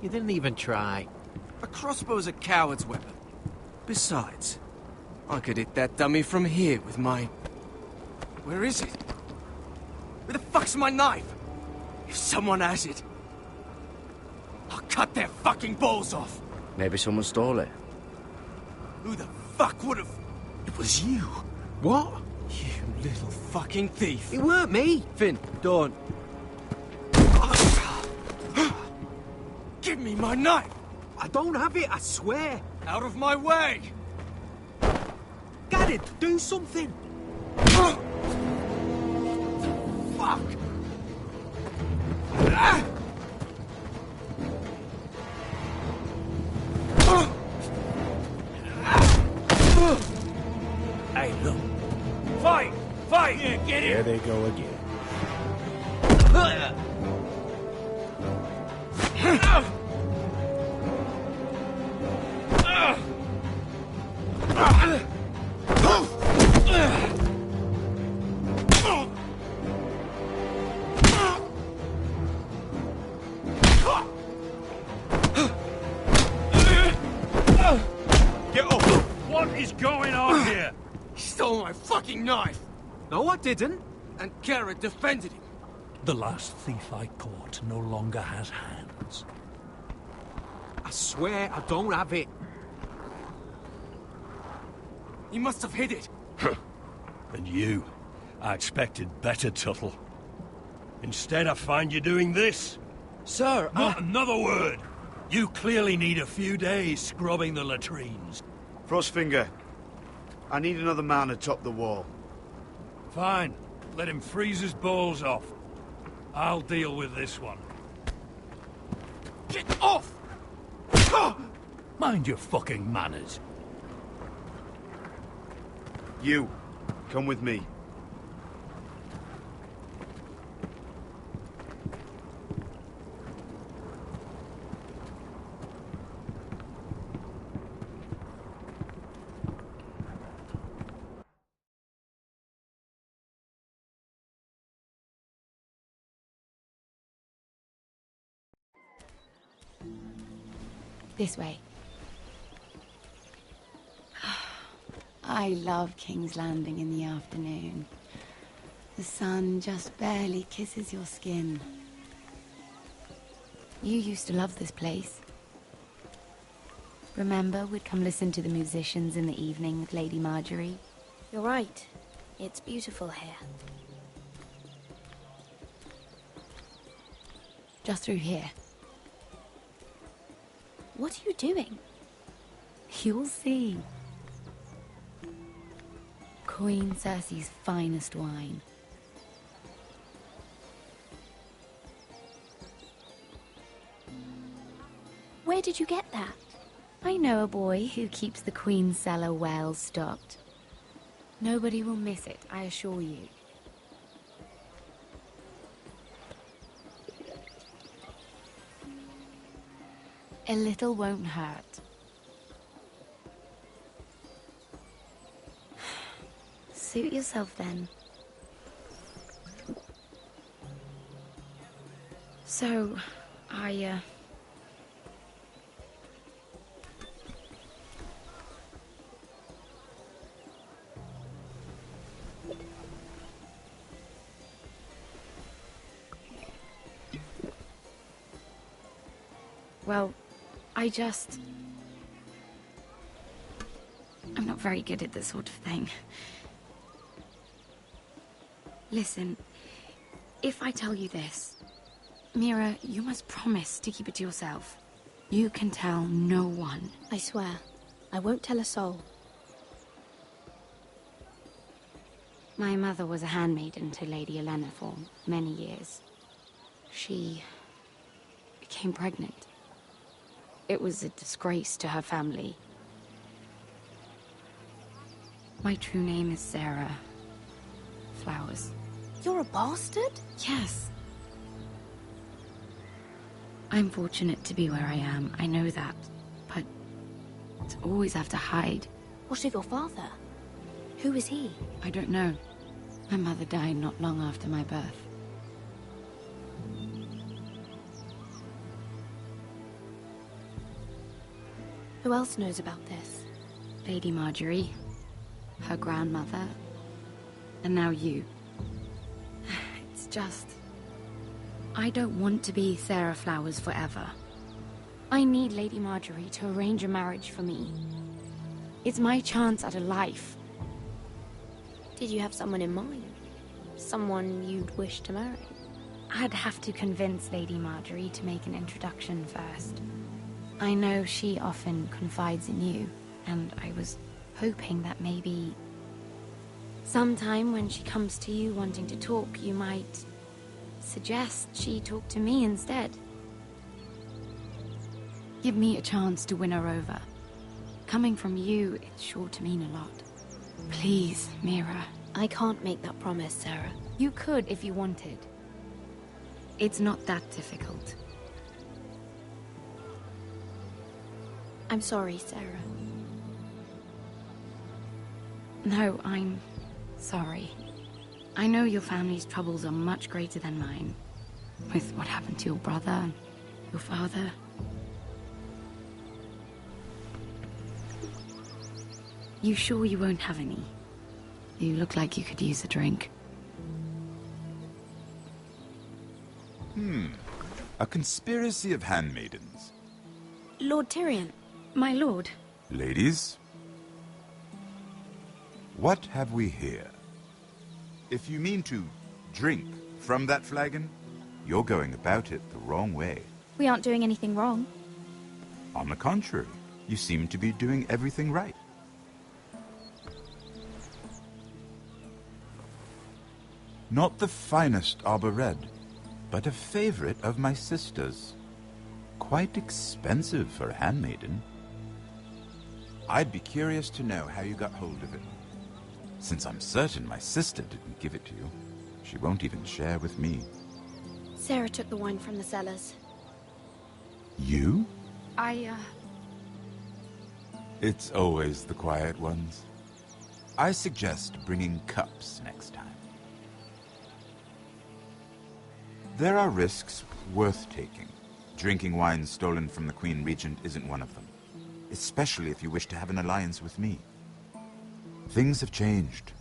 Speaker 15: You didn't even try.
Speaker 21: A crossbow's a coward's weapon. Besides, I could hit that dummy from here with my... Where is it? Where the fuck's my knife? If someone has it, I'll cut their fucking balls off.
Speaker 13: Maybe someone stole it.
Speaker 21: Who the fuck would have...
Speaker 15: It was you. What?
Speaker 21: You little fucking thief.
Speaker 15: It weren't me.
Speaker 21: Finn, don't. Give me my knife!
Speaker 15: I don't have it, I swear.
Speaker 21: Out of my way!
Speaker 15: Garrett, do something.
Speaker 21: Fuck!
Speaker 15: Hey, look.
Speaker 21: Fight! Fight!
Speaker 15: Yeah, get
Speaker 18: There
Speaker 15: it!
Speaker 18: they go again.
Speaker 15: Get up! What is going on here?
Speaker 21: He stole my fucking knife!
Speaker 15: No, I didn't.
Speaker 21: And Garrett defended him.
Speaker 16: The last thief I caught no longer has hands.
Speaker 15: I swear I don't have it.
Speaker 21: He must have hid it.
Speaker 16: And you, I expected better, Tuttle. Instead, I find you doing this.
Speaker 13: Sir,
Speaker 16: Not another word! You clearly need a few days scrubbing the latrines.
Speaker 9: Frostfinger, I need another man atop the wall.
Speaker 16: Fine. Let him freeze his balls off. I'll deal with this one.
Speaker 21: Get off!
Speaker 16: Mind your fucking manners.
Speaker 9: You, come with me.
Speaker 22: This way. I love King's Landing in the afternoon. The sun just barely kisses your skin. You used to love this place. Remember, we'd come listen to the musicians in the evening with Lady Marjorie?
Speaker 11: You're right. It's beautiful here.
Speaker 22: Just through here.
Speaker 11: What are you doing?
Speaker 22: You'll see. Queen Cersei's finest wine.
Speaker 11: Where did you get that?
Speaker 22: I know a boy who keeps the Queen's cellar well stocked. Nobody will miss it, I assure you. A little won't hurt. Suit yourself then. So, well, I'm not very good at this sort of thing. Listen, if I tell you this, Mira, you must promise to keep it to yourself. You can tell no one.
Speaker 11: I swear, I won't tell a soul.
Speaker 22: My mother was a handmaiden to Lady Olenna for many years. She became pregnant. It was a disgrace to her family. My true name is Sarah Flowers.
Speaker 11: You're a bastard?
Speaker 22: Yes. I'm fortunate to be where I am, I know that. But to always have to hide.
Speaker 11: What of your father? Who is he?
Speaker 22: I don't know. My mother died not long after my birth.
Speaker 11: Who else knows about this?
Speaker 22: Lady Marjorie, her grandmother, And now you. It's just... I don't want to be Sarah Flowers forever. I need Lady Marjorie to arrange a marriage for me. It's my chance at a life.
Speaker 11: Did you have someone in mind? Someone you'd wish to marry?
Speaker 22: I'd have to convince Lady Marjorie to make an introduction first. I know she often confides in you, and I was hoping that maybe... sometime when she comes to you wanting to talk, you might suggest she talk to me instead. Give me a chance to win her over. Coming from you, it's sure to mean a lot. Please, Mira.
Speaker 11: I can't make that promise, Sarah.
Speaker 22: You could if you wanted. It's not that difficult.
Speaker 11: I'm sorry, Sarah.
Speaker 22: No, I'm sorry. I know your family's troubles are much greater than mine. With what happened to your brother and your father. You sure you won't have any? You look like you could use a drink.
Speaker 6: A conspiracy of handmaidens.
Speaker 11: Lord Tyrion.
Speaker 22: My lord.
Speaker 6: Ladies, what have we here? If you mean to drink from that flagon, you're going about it the wrong way.
Speaker 11: We aren't doing anything wrong.
Speaker 6: On the contrary, you seem to be doing everything right. Not the finest arbor red, but a favorite of my sister's. Quite expensive for a handmaiden. I'd be curious to know how you got hold of it. Since I'm certain my sister didn't give it to you, she won't even share with me.
Speaker 11: Sarah took the wine from the cellars.
Speaker 6: You?
Speaker 22: I,
Speaker 6: It's always the quiet ones. I suggest bringing cups next time. There are risks worth taking. Drinking wine stolen from the Queen Regent isn't one of them. Especially if you wish to have an alliance with me. Things have changed.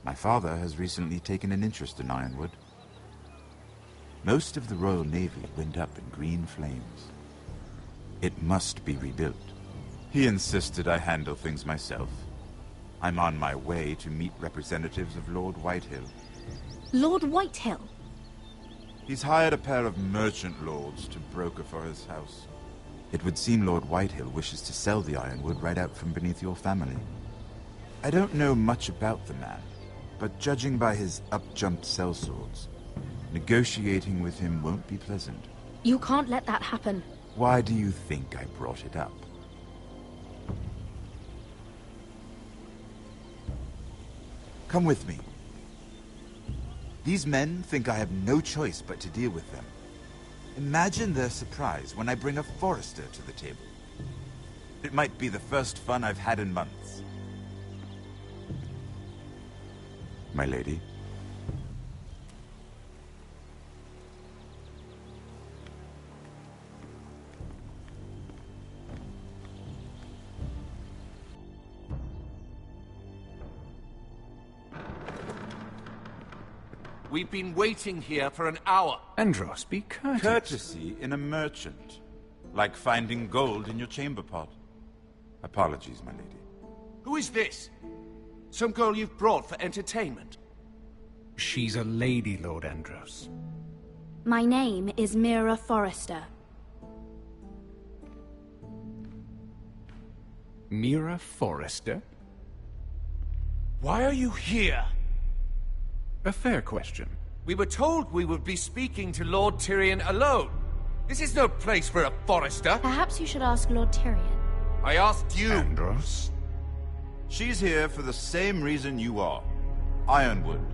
Speaker 6: My father has recently taken an interest in Ironwood. Most of the Royal Navy went up in green flames. It must be rebuilt. He insisted I handle things myself. I'm on my way to meet representatives of Lord Whitehill.
Speaker 11: Lord Whitehill?
Speaker 6: He's hired a pair of merchant lords to broker for his house. It would seem Lord Whitehill wishes to sell the Ironwood right out from beneath your family. I don't know much about the man, but judging by his up-jumped sellswords, negotiating with him won't be pleasant.
Speaker 11: You can't let that happen.
Speaker 6: Why do you think I brought it up? Come with me. These men think I have no choice but to deal with them. Imagine their surprise when I bring a Forester to the table. It might be the first fun I've had in months. My lady.
Speaker 7: We've been waiting here for an hour.
Speaker 8: Andros, be courteous.
Speaker 6: Courtesy in a merchant. Like finding gold in your chamber pot. Apologies, my lady.
Speaker 7: Who is this? Some girl you've brought for entertainment?
Speaker 8: She's a lady, Lord Andros.
Speaker 11: My name is Mira Forrester.
Speaker 8: Mira Forrester?
Speaker 7: Why are you here?
Speaker 8: A fair question.
Speaker 7: We were told we would be speaking to Lord Tyrion alone. This is no place for a Forrester.
Speaker 11: Perhaps you should ask Lord Tyrion.
Speaker 7: I asked you.
Speaker 8: Andros?
Speaker 6: She's here for the same reason you are. Ironwood.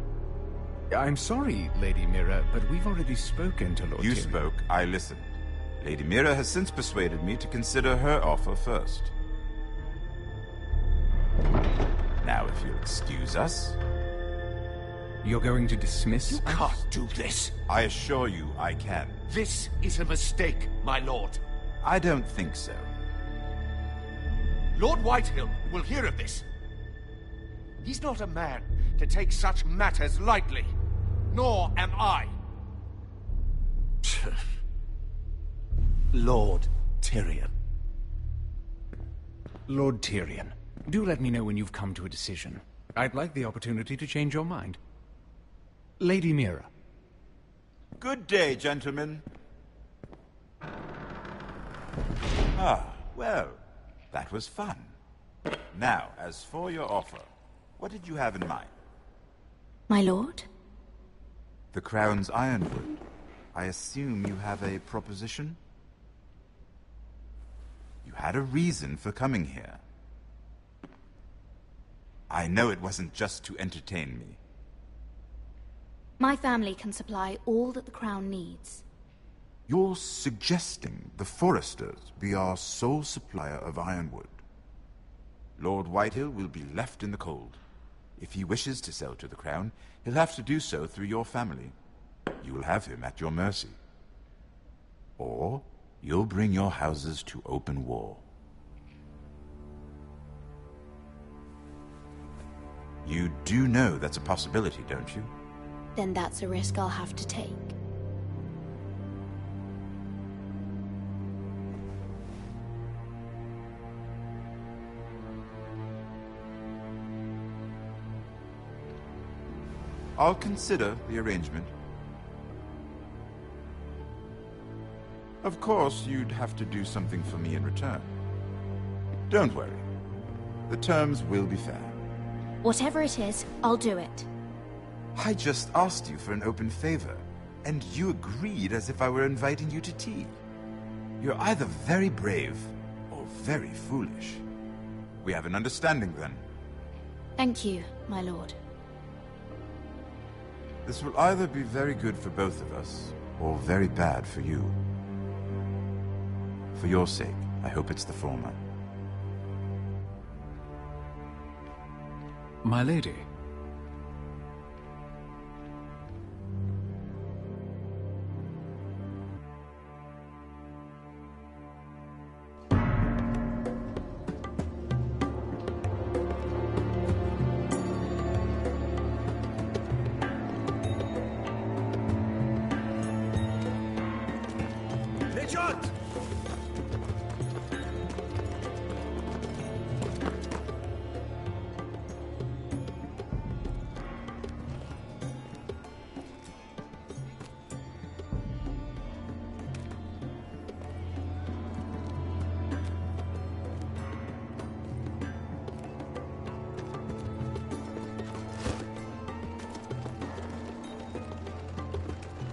Speaker 8: I'm sorry, Lady Mira, but we've already spoken to Lord Tyrion.
Speaker 6: You spoke, I listened. Lady Mira has since persuaded me to consider her offer first. Now, if you'll excuse us...
Speaker 8: You're going to dismiss
Speaker 7: You can't do this.
Speaker 6: I assure you I can.
Speaker 7: This is a mistake, my lord.
Speaker 6: I don't think so.
Speaker 7: Lord Whitehill will hear of this. He's not a man to take such matters lightly. Nor am I.
Speaker 18: Lord Tyrion. Lord Tyrion, do let me know when you've come to a decision. I'd like the opportunity to change your mind. Lady Mira.
Speaker 6: Good day, gentlemen. Ah, well, that was fun. Now, as for your offer, what did you have in mind?
Speaker 11: My lord?
Speaker 6: The Crown's Ironwood. I assume you have a proposition? You had a reason for coming here. I know it wasn't just to entertain me.
Speaker 11: My family can supply all that the Crown needs.
Speaker 6: You're suggesting the Foresters be our sole supplier of ironwood. Lord Whitehill will be left in the cold. If he wishes to sell to the Crown, he'll have to do so through your family. You will have him at your mercy. Or you'll bring your houses to open war. You do know that's a possibility, don't you?
Speaker 11: Then that's a risk I'll have to take.
Speaker 6: I'll consider the arrangement. Of course, you'd have to do something for me in return. Don't worry. The terms will be fair.
Speaker 11: Whatever it is, I'll do it.
Speaker 6: I just asked you for an open favor, and you agreed as if I were inviting you to tea. You're either very brave or very foolish. We have an understanding then.
Speaker 11: Thank you, my lord.
Speaker 6: This will either be very good for both of us, or very bad for you. For your sake, I hope it's the former.
Speaker 18: My lady.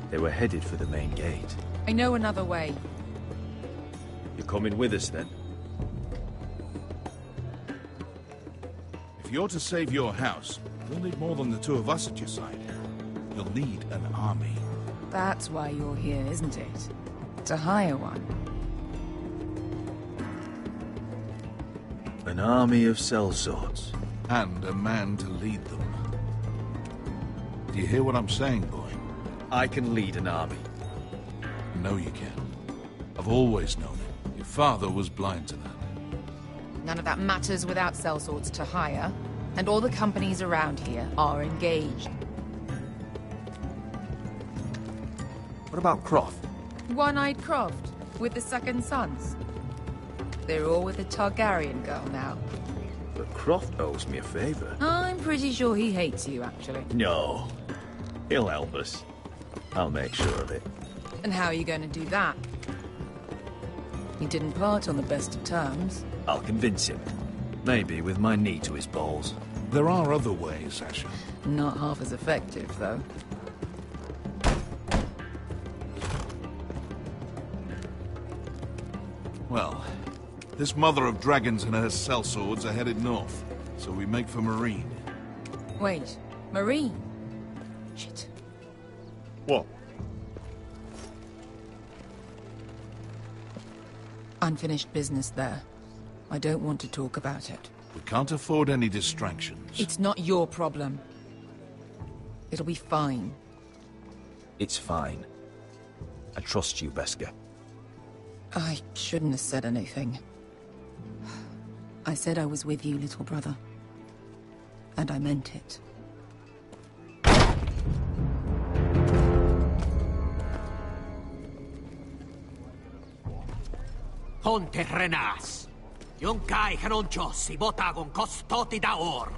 Speaker 1: They were headed for the main gate.
Speaker 3: I know another way.
Speaker 1: You're coming with us, then?
Speaker 8: If you're to save your house, you'll need more than the two of us at your side. You'll need an army.
Speaker 3: That's why you're here, isn't it? To hire one.
Speaker 1: An army of sellswords.
Speaker 8: And a man to lead them. Do you hear what I'm saying, boy?
Speaker 1: I can lead an army.
Speaker 8: I know you can. I've always known it. Your father was blind to that.
Speaker 3: None of that matters without sellswords to hire, and all the companies around here are engaged.
Speaker 1: What about Croft?
Speaker 3: One-eyed Croft, with the second sons. They're all with the Targaryen girl now.
Speaker 1: But Croft owes me a favor.
Speaker 3: I'm pretty sure he hates you, actually.
Speaker 1: No. He'll help us. I'll make sure of it.
Speaker 3: And how are you going to do that? You didn't part on the best of terms.
Speaker 1: I'll convince him. Maybe with my knee to his balls.
Speaker 8: There are other ways, Asher.
Speaker 3: Not half as effective, though.
Speaker 8: Well, this mother of dragons and her sellswords are headed north, so we make for Marine.
Speaker 3: Wait, Marine? Shit.
Speaker 1: What?
Speaker 3: Unfinished business there. I don't want to talk about it.
Speaker 8: We can't afford any distractions.
Speaker 3: It's not your problem. It'll be fine.
Speaker 1: It's fine. I trust you, Beskha.
Speaker 3: I shouldn't have said anything. I said I was with you, little brother. And I meant it.
Speaker 15: Ponte renas. Yung kai kanonchos si botagon costoti da ora.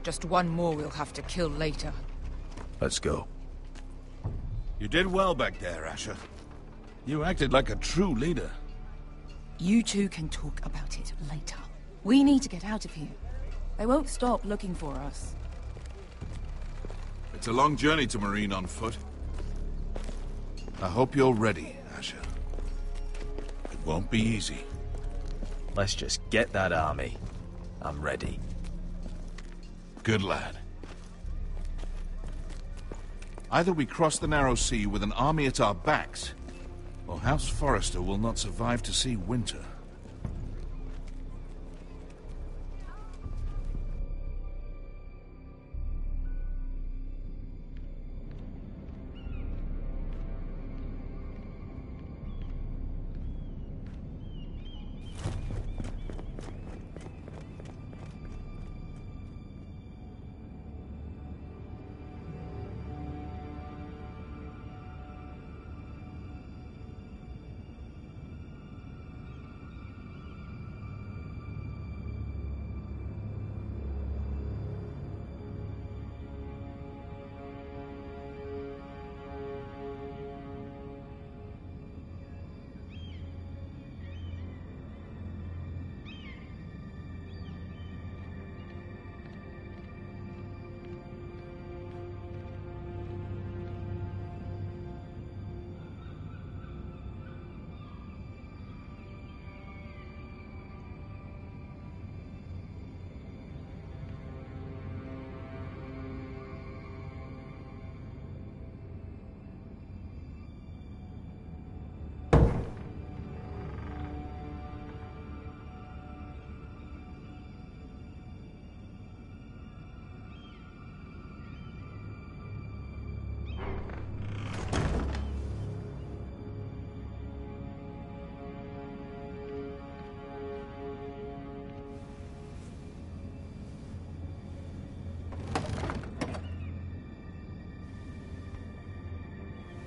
Speaker 3: Just one more we'll have to kill later.
Speaker 1: Let's go.
Speaker 8: You did well back there, Asher. You acted like a true leader.
Speaker 3: You two can talk about it later. We need to get out of here. They won't stop looking for us.
Speaker 8: It's a long journey to Marine on foot. I hope you're ready, Asher. It won't be easy.
Speaker 1: Let's just get that army. I'm ready.
Speaker 8: Good lad. Either we cross the narrow sea with an army at our backs, or House Forrester will not survive to see winter.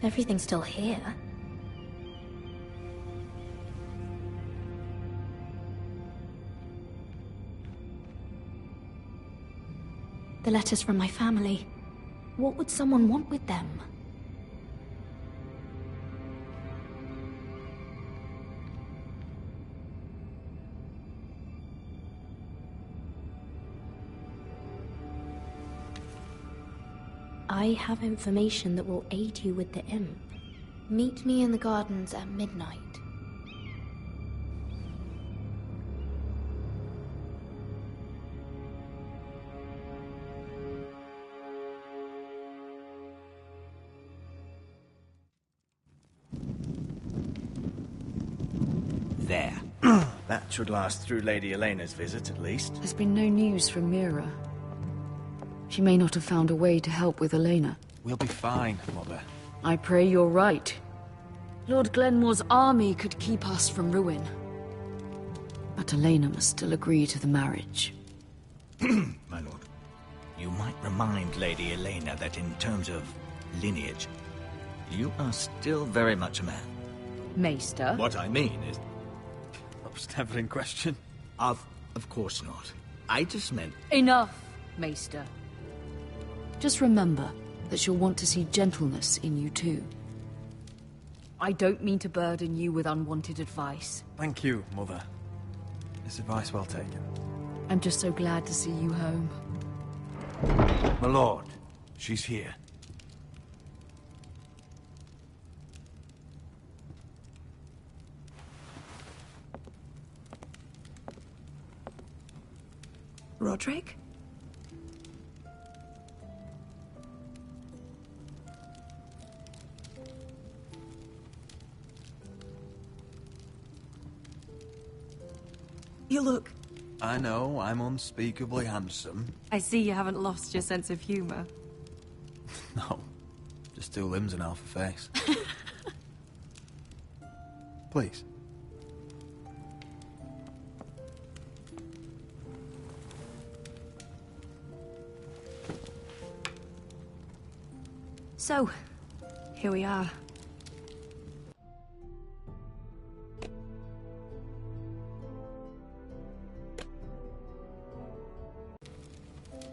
Speaker 11: Everything's still here. The letters from my family. What would someone want with them? I have information that will aid you with the imp. Meet me in the gardens at midnight.
Speaker 10: There. That should last through Lady Elena's visit, at least.
Speaker 19: There's been no news from Mira. She may not have found a way to help with Elena.
Speaker 10: We'll be fine, Mother.
Speaker 19: I pray you're right. Lord Glenmore's army could keep us from ruin. But Elena must still agree to the marriage.
Speaker 10: My lord, you might remind Lady Elena that in terms of lineage, you are still very much a man.
Speaker 19: Maester?
Speaker 10: What I mean is... That was never in question. Of course not. I just meant...
Speaker 19: Enough, Maester. Just remember that she'll want to see gentleness in you too. I don't mean to burden you with unwanted advice.
Speaker 10: Thank you, Mother. This advice well taken.
Speaker 19: I'm just so glad to see you home.
Speaker 10: My lord, she's here.
Speaker 12: Roderick?
Speaker 5: You look...
Speaker 12: I know, I'm unspeakably handsome.
Speaker 5: I see you haven't lost your sense of humour.
Speaker 12: No, just 2 limbs and half a face. Please.
Speaker 5: So, here we are.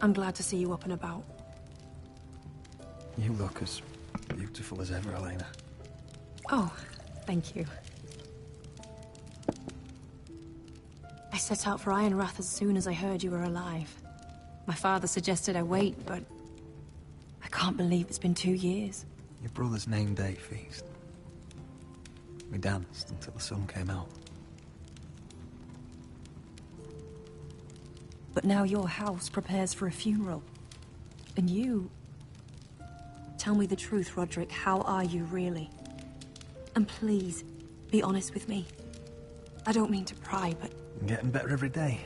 Speaker 5: I'm glad to see you up and about.
Speaker 12: You look as beautiful as ever, Elena.
Speaker 5: Oh, thank you. I set out for Ironrath as soon as I heard you were alive. My father suggested I wait, but I can't believe it's been 2 years.
Speaker 12: Your brother's name day feast. We danced until the sun came out.
Speaker 5: But now your house prepares for a funeral. And you... Tell me the truth, Roderick. How are you, really? And please, be honest with me. I don't mean to pry, but...
Speaker 12: I'm getting better every day.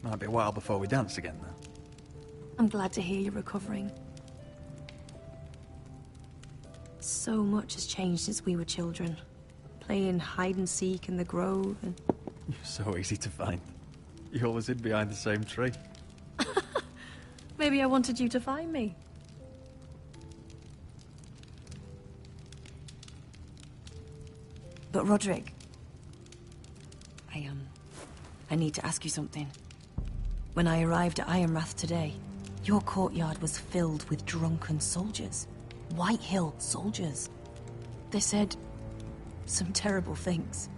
Speaker 12: Might be a while before we dance again, though.
Speaker 5: I'm glad to hear you're recovering. So much has changed since we were children. Playing hide-and-seek in the grove and...
Speaker 12: You're so easy to find. You always hid behind the same tree.
Speaker 5: Maybe I wanted you to find me. But Roderick... I need to ask you something. When I arrived at Ironrath today, your courtyard was filled with drunken soldiers. White Hill soldiers. They said some terrible things.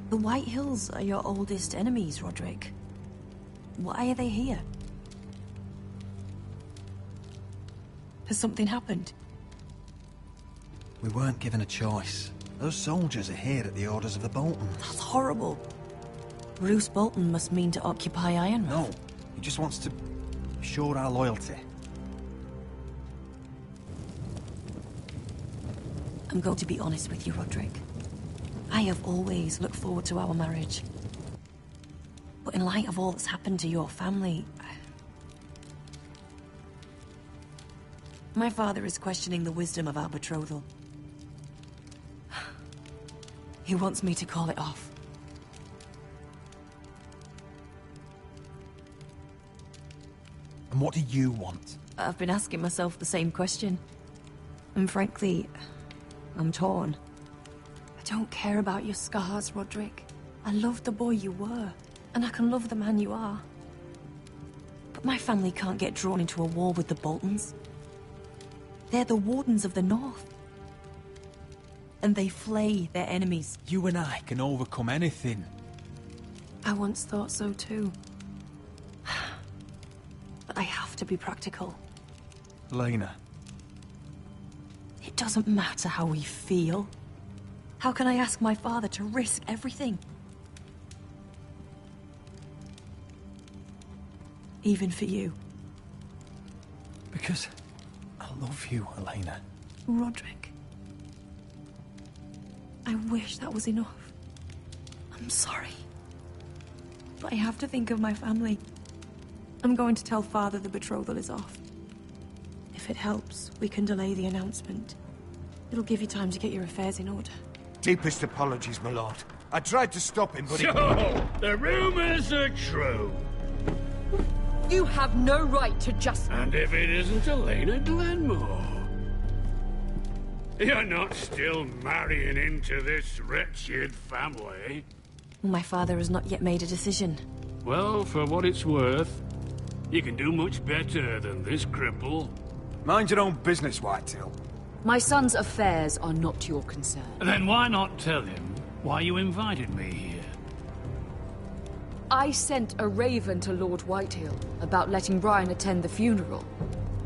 Speaker 5: The White Hills are your oldest enemies, Roderick. Why are they here? Has something happened?
Speaker 12: We weren't given a choice. Those soldiers are here at the orders of the Boltons.
Speaker 5: That's horrible. Roose Bolton must mean to occupy Ironrath.
Speaker 12: No, he just wants to show our loyalty.
Speaker 5: I'm going to be honest with you, Roderick. I have always looked forward to our marriage. But in light of all that's happened to your family... My father is questioning the wisdom of our betrothal. He wants me to call it off.
Speaker 12: And what do you want?
Speaker 5: I've been asking myself the same question. And frankly, I'm torn. I don't care about your scars, Roderick. I love the boy you were, and I can love the man you are. But my family can't get drawn into a war with the Boltons. They're the Wardens of the North. And they flay their enemies.
Speaker 12: You and I can overcome anything.
Speaker 5: I once thought so too. But I have to be practical.
Speaker 12: Elena.
Speaker 5: It doesn't matter how we feel. How can I ask my father to risk everything? Even for you.
Speaker 12: Because I love you, Elena.
Speaker 5: Roderick. I wish that was enough. I'm sorry. But I have to think of my family. I'm going to tell Father the betrothal is off. If it helps, we can delay the announcement. It'll give you time to get your affairs in order.
Speaker 7: Deepest apologies, my lord. I tried to stop him, but
Speaker 16: So, the rumors are true.
Speaker 19: You have no right to just...
Speaker 16: And if it isn't Elena Glenmore? You're not still marrying into this wretched family?
Speaker 5: My father has not yet made a decision.
Speaker 16: Well, for what it's worth, you can do much better than this cripple.
Speaker 9: Mind your own business, Whitetail.
Speaker 19: My son's affairs are not your concern.
Speaker 16: Then why not tell him why you invited me here?
Speaker 19: I sent a raven to Lord Whitehill about letting Brian attend the funeral.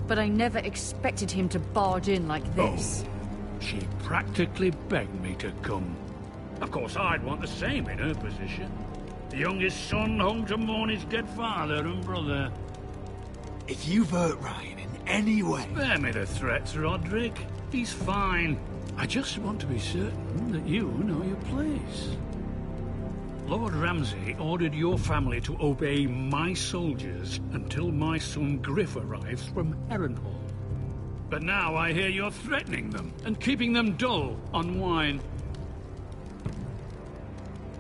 Speaker 19: But I never expected him to barge in like this.
Speaker 16: Oh, she practically begged me to come. Of course, I'd want the same in her position. The youngest son home to mourn his dead father and brother.
Speaker 9: If you've hurt Ryan in any way...
Speaker 16: Spare me the threats, Roderick. He's fine. I just want to be certain that you know your place.
Speaker 14: Lord Ramsay ordered your family to obey my soldiers until my son Griff arrives from Harrenhal. But now I hear you're threatening them and keeping them dull on wine.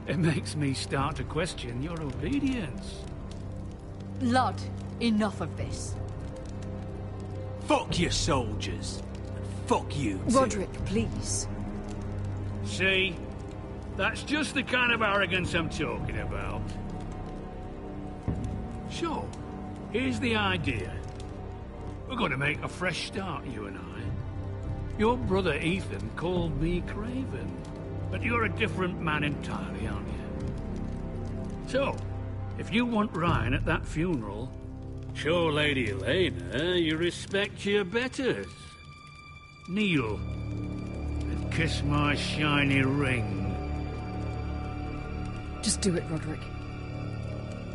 Speaker 14: It makes me start to question your obedience.
Speaker 20: Lud, enough of this.
Speaker 17: Fuck your soldiers. And fuck you, too.
Speaker 20: Roderick, please.
Speaker 14: See? That's just the kind of arrogance I'm talking about. So, here's the idea. We're going to make a fresh start, you and I. Your brother Ethan called me Craven, but you're a different man entirely, aren't you? So, if you want Ryan at that funeral, show Lady Elena you respect your betters. Kneel and kiss my shiny ring.
Speaker 20: Just do it, Roderick.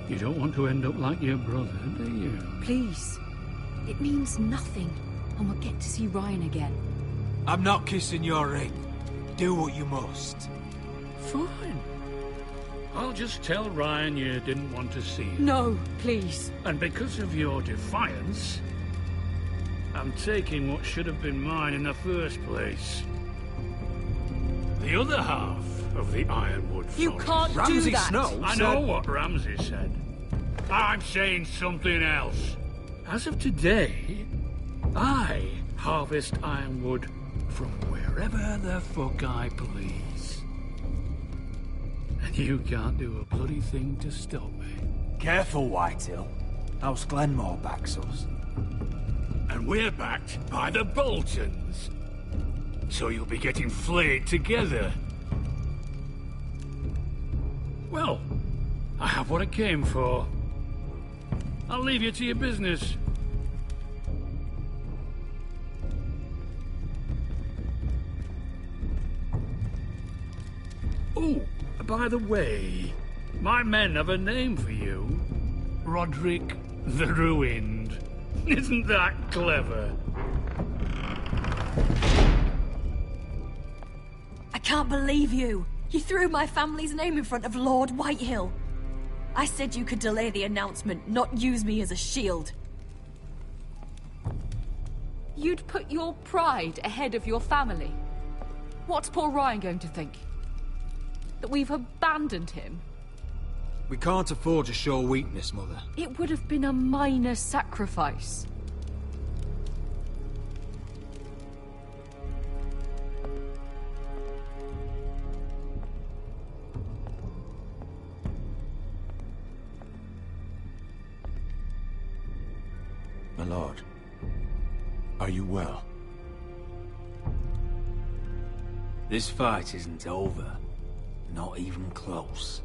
Speaker 14: You don't want to end up like your brother, do you?
Speaker 20: Please. It means nothing, and we'll get to see Ryan again.
Speaker 17: I'm not kissing your ring. Do what you must.
Speaker 14: Fine. I'll just tell Ryan you didn't want to see him.
Speaker 20: No, please.
Speaker 14: And because of your defiance, I'm taking what should have been mine in the first place. The other half of the Ironwood Forest.
Speaker 20: You can't do that!
Speaker 14: I know what Ramsay said. I'm saying something else. As of today, I harvest ironwood from wherever the fuck I please. And you can't do a bloody thing to stop me.
Speaker 17: Careful, Whitehill. House Glenmore backs us.
Speaker 14: And we're backed by the Boltons. So you'll be getting flayed together. Well, I have what I came for. I'll leave you to your business. Oh, by the way, my men have a name for you. Roderick the Ruined. Isn't that clever?
Speaker 5: I can't believe you! You threw my family's name in front of Lord Whitehill. I said you could delay the announcement, not use me as a shield.
Speaker 20: You'd put your pride ahead of your family. What's poor Ryan going to think? That we've abandoned him?
Speaker 9: We can't afford to show weakness, Mother.
Speaker 20: It would have been a minor sacrifice.
Speaker 1: My lord, are you well?
Speaker 17: This fight isn't over. Not even close.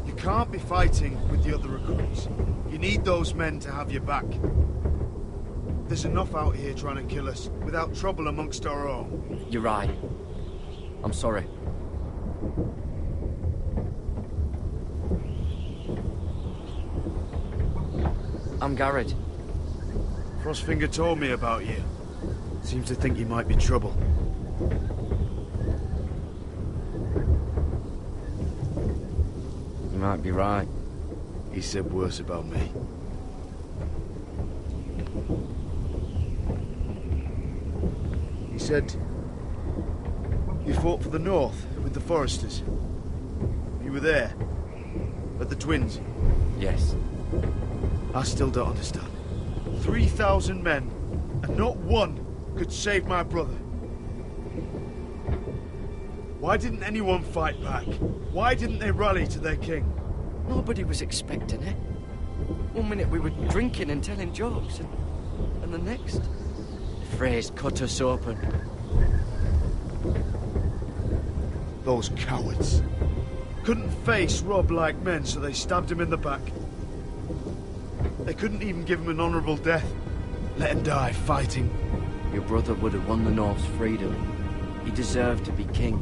Speaker 23: You can't be fighting with the other recruits. You need those men to have your back. There's enough out here trying to kill us, without trouble amongst our own.
Speaker 13: You're right. I'm sorry. I'm Garrett.
Speaker 23: Frostfinger told me about you. Seems to think you might be trouble.
Speaker 13: You might be right.
Speaker 23: He said worse about me. He said you fought for the North with the Foresters. You were there, at the Twins.
Speaker 13: Yes.
Speaker 23: I still don't understand. 3,000 men, and not one could save my brother. Why didn't anyone fight back? Why didn't they rally to their king?
Speaker 13: Nobody was expecting it. One minute we were drinking and telling jokes, and the next, the phrase cut us open.
Speaker 23: Those cowards. Couldn't face Rob like men, so they stabbed him in the back. They couldn't even give him an honourable death. Let him die fighting.
Speaker 13: Your brother would have won the North's freedom. He deserved to be king.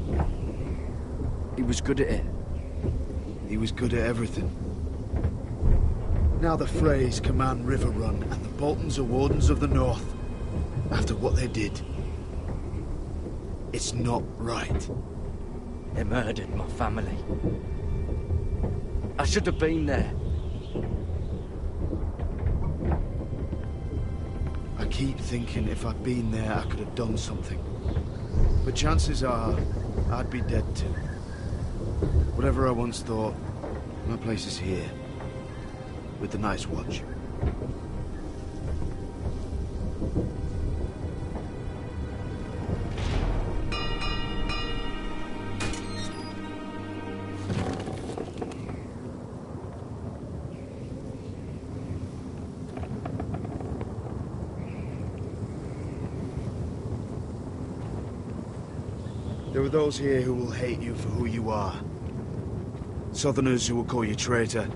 Speaker 13: He was good at it.
Speaker 23: He was good at everything. Now the Freys command River Run, and the Boltons are Wardens of the North. After what they did. It's not right.
Speaker 13: They murdered my family. I should have been there.
Speaker 23: I keep thinking if I'd been there, I could have done something. But chances are, I'd be dead too. Whatever I once thought, my place is here. With the Night's Watch. There are those here who will hate you for who you are. Southerners who will call you traitor,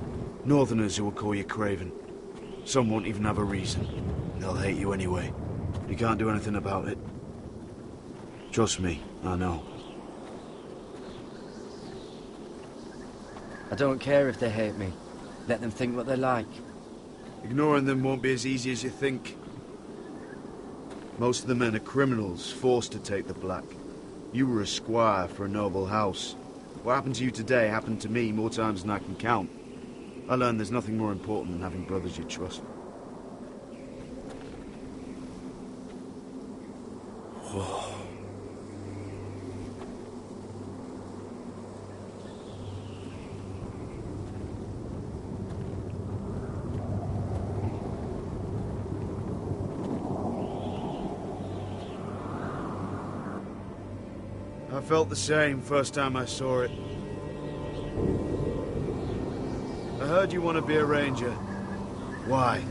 Speaker 23: Northerners who will call you craven. Some won't even have a reason. They'll hate you anyway. You can't do anything about it. Trust me, I know.
Speaker 13: I don't care if they hate me. Let them think what they like.
Speaker 23: Ignoring them won't be as easy as you think. Most of the men are criminals, forced to take the black. You were a squire for a noble house. What happened to you today happened to me more times than I can count. I learned there's nothing more important than having brothers you trust. I felt the same first time I saw it. I heard you want to be a ranger. Why?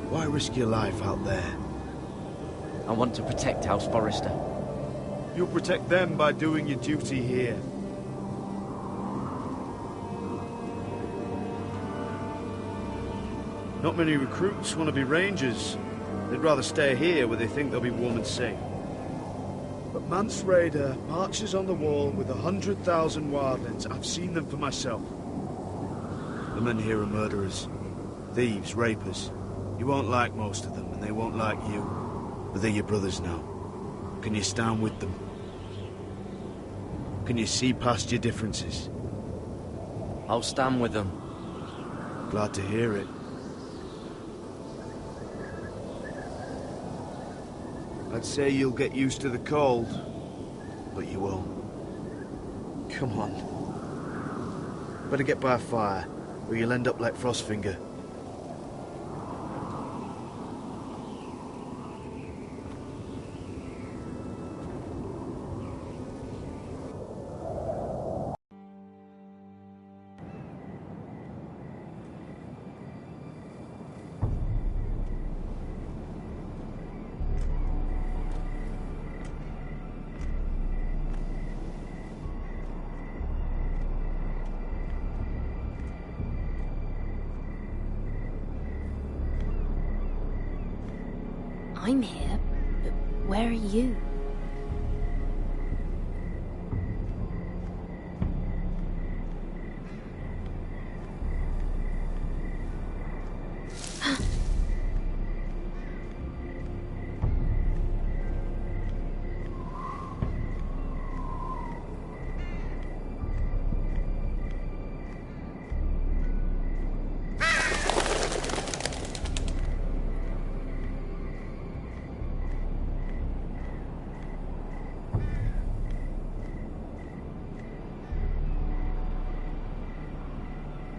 Speaker 23: Why risk your life out there?
Speaker 13: I want to protect House Forrester.
Speaker 23: You'll protect them by doing your duty here. Not many recruits want to be rangers. They'd rather stay here where they think they'll be warm and safe. But Mance Raider marches on the wall with 100,000 wildlings. I've seen them for myself. The men here are murderers. Thieves, rapers. You won't like most of them, and they won't like you. But they're your brothers now. Can you stand with them? Can you see past your differences?
Speaker 13: I'll stand with them.
Speaker 23: Glad to hear it. I'd say you'll get used to the cold, but you won't. Come on. Better get by a fire, or you'll end up like Frostfinger.
Speaker 22: I'm here, but where are you?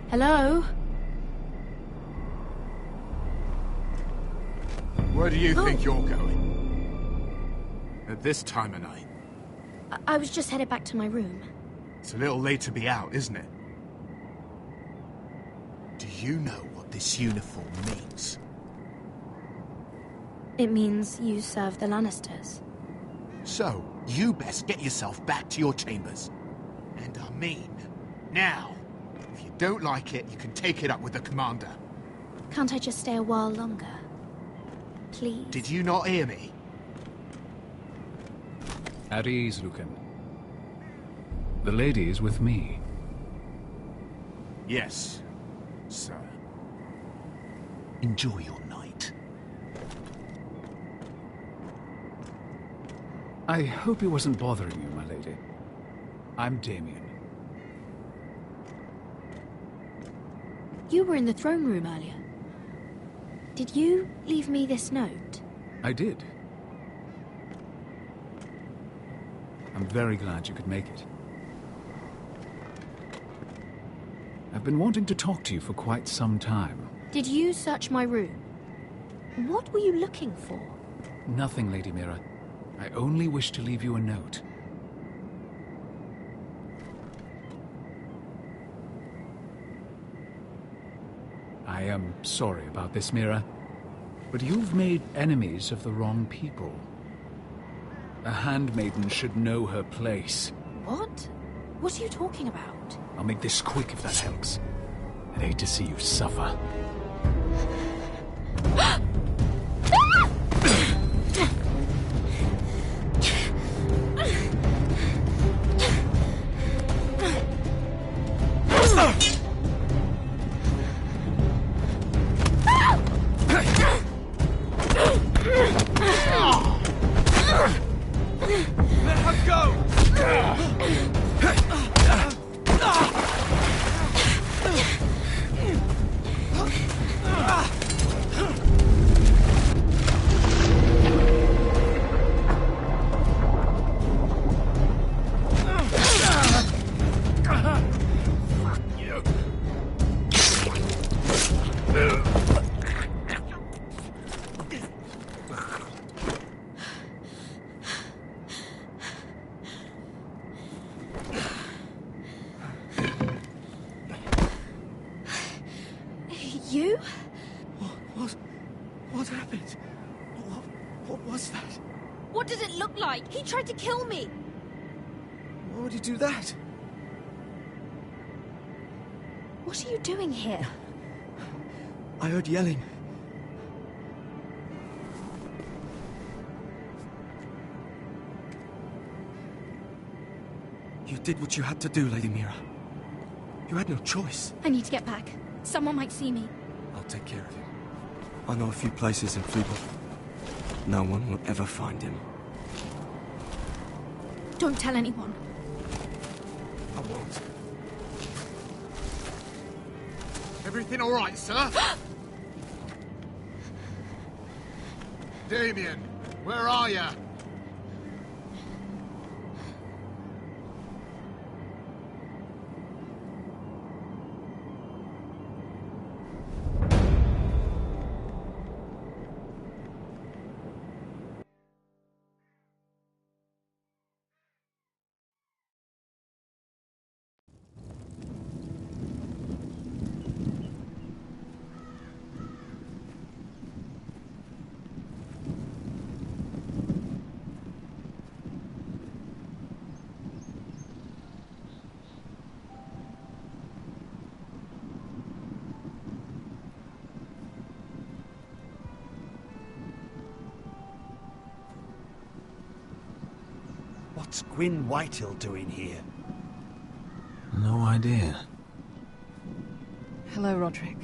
Speaker 22: Hello?
Speaker 8: Where do you think you're going? At this time of night?
Speaker 22: I was just headed back to my room.
Speaker 8: It's a little late to be out, isn't it? Do you know what this uniform means?
Speaker 22: It means you serve the Lannisters.
Speaker 8: So, you best get yourself back to your chambers. And I mean, now. If you don't like it, you can take it up with the commander.
Speaker 22: Can't I just stay a while longer? Please?
Speaker 8: Did you not hear me?
Speaker 18: At ease, Lucan. The lady is with me.
Speaker 8: Yes, sir.
Speaker 16: Enjoy your night.
Speaker 18: I hope he wasn't bothering you, my lady. I'm Damien.
Speaker 11: You were in the throne room earlier. Did you leave me this note?
Speaker 18: I did. I'm very glad you could make it. I've been wanting to talk to you for quite some time.
Speaker 11: Did you search my room? What were you looking for?
Speaker 18: Nothing, Lady Mira. I only wish to leave you a note. I am sorry about this, Mira, but you've made enemies of the wrong people. A handmaiden should know her place.
Speaker 11: What? What are you talking about?
Speaker 18: I'll make this quick if that helps. I'd hate to see you suffer.
Speaker 7: Let her go!
Speaker 11: You?
Speaker 13: What happened? What was that?
Speaker 11: What did it look like? He tried to kill me!
Speaker 13: Why would he do that?
Speaker 11: What are you doing here?
Speaker 13: I heard yelling. You did what you had to do, Lady Mira. You had no choice.
Speaker 11: I need to get back. Someone might see me.
Speaker 13: I'll take care of him. I know a few places in Fleabor. No one will ever find him.
Speaker 11: Don't tell anyone.
Speaker 13: I won't.
Speaker 8: Everything all right, sir? Damien, where are you?
Speaker 17: What's Gwyn Whitehill doing here?
Speaker 12: No idea.
Speaker 5: Hello, Roderick.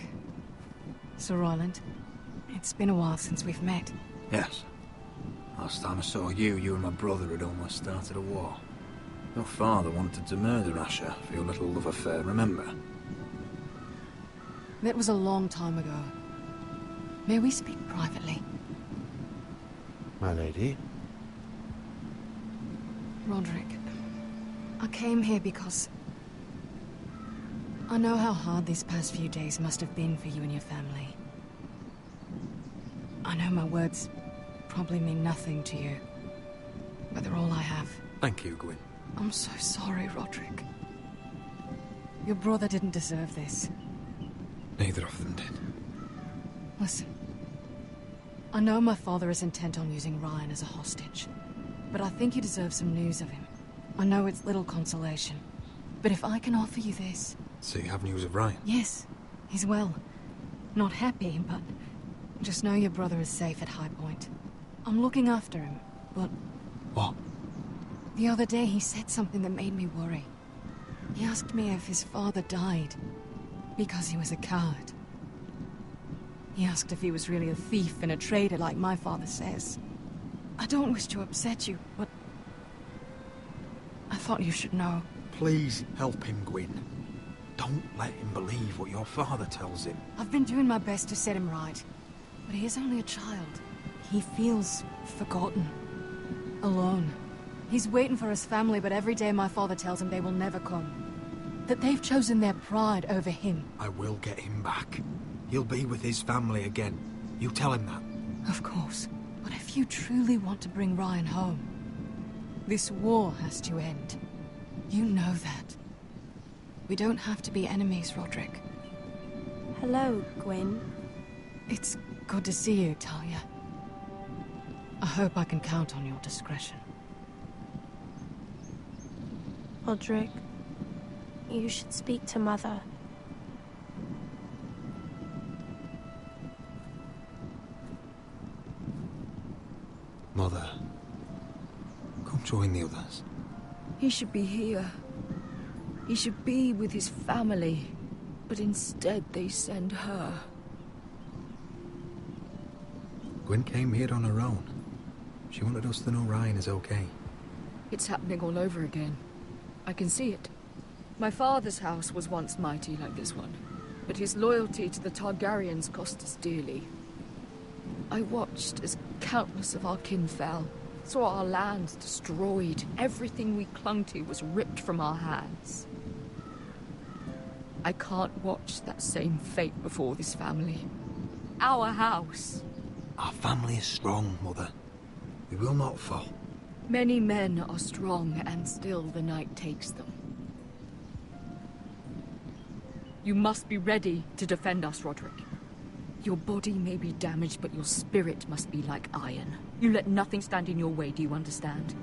Speaker 5: Sir Roland. It's been a while since we've met.
Speaker 12: Yes. Last time I saw you, you and my brother had almost started a war. Your father wanted to murder Asher for your little love affair, remember?
Speaker 5: That was a long time ago. May we speak privately?
Speaker 17: My lady?
Speaker 5: Roderick, I came here because I know how hard these past few days must have been for you and your family. I know my words probably mean nothing to you, but they're all I have.
Speaker 12: Thank you, Gwyn.
Speaker 5: I'm so sorry, Roderick. Your brother didn't deserve this.
Speaker 12: Neither of them did.
Speaker 5: Listen, I know my father is intent on using Ryan as a hostage, but I think you deserve some news of him. I know it's little consolation, but if I can offer you this...
Speaker 12: So you have news of Ryan?
Speaker 5: Yes, he's well. Not happy, but just know your brother is safe at High Point. I'm looking after him, but...
Speaker 12: What?
Speaker 5: The other day he said something that made me worry. He asked me if his father died because he was a coward. He asked if he was really a thief and a traitor like my father says. I don't wish to upset you, but I thought you should know.
Speaker 12: Please help him, Gwyn. Don't let him believe what your father tells him.
Speaker 5: I've been doing my best to set him right, but he is only a child. He feels forgotten, alone. He's waiting for his family, but every day my father tells him they will never come. That they've chosen their pride over him.
Speaker 12: I will get him back. He'll be with his family again. You tell him that.
Speaker 5: Of course. But if you truly want to bring Ryan home, this war has to end. You know that. We don't have to be enemies, Roderick.
Speaker 11: Hello, Gwyn.
Speaker 5: It's good to see you, Talia. I hope I can count on your discretion.
Speaker 11: Roderick, you should speak to Mother.
Speaker 12: Mother, come join the others.
Speaker 19: He should be here. He should be with his family. But instead they send her.
Speaker 12: Gwyn came here on her own. She wanted us to know Ryan is okay.
Speaker 19: It's happening all over again. I can see it. My father's house was once mighty like this one, but his loyalty to the Targaryens cost us dearly. I watched as countless of our kin fell, saw our lands destroyed, everything we clung to was ripped from our hands. I can't watch that same fate before this family. Our house.
Speaker 12: Our family is strong, Mother. We will not fall.
Speaker 19: Many men are strong, and still the night takes them. You must be ready to defend us, Roderick. Your body may be damaged, but your spirit must be like iron. You let nothing stand in your way, do you understand?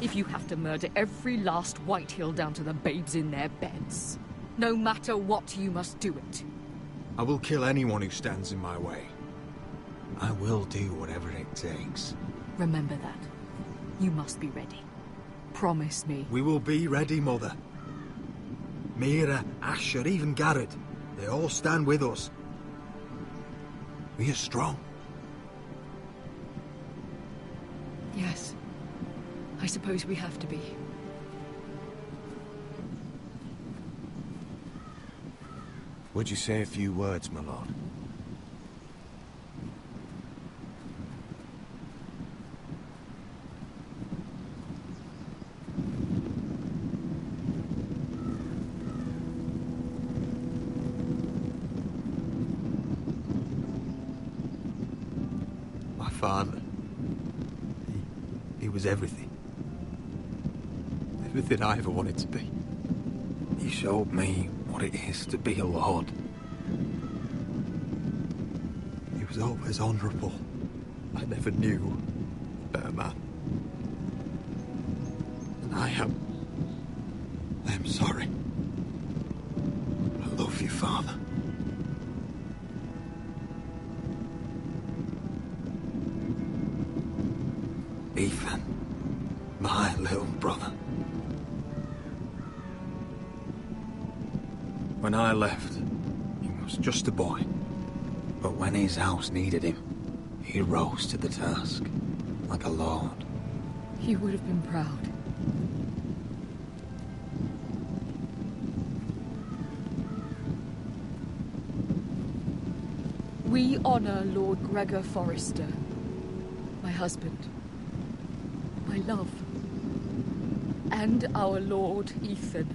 Speaker 19: If you have to murder every last Whitehill down to the babes in their beds, no matter what, you must do it.
Speaker 12: I will kill anyone who stands in my way. I will do whatever it takes.
Speaker 19: Remember that. You must be ready. Promise me.
Speaker 12: We will be ready, Mother. Mira, Asher, even Garrett. They all stand with us. We are strong.
Speaker 19: Yes. I suppose we have to be.
Speaker 7: Would you say a few words, my lord?
Speaker 12: My father. He was everything. Everything I ever wanted to be. He showed me what it is to be a lord. He was always honourable. I never knew a better man. And I am sorry. I love you, Father. Ethan, my little brother. When I left, he was just a boy. But when his house needed him, he rose to the task, like a lord.
Speaker 19: He would have been proud. We honor Lord Gregor Forrester, my husband, my love, and our Lord Ethan,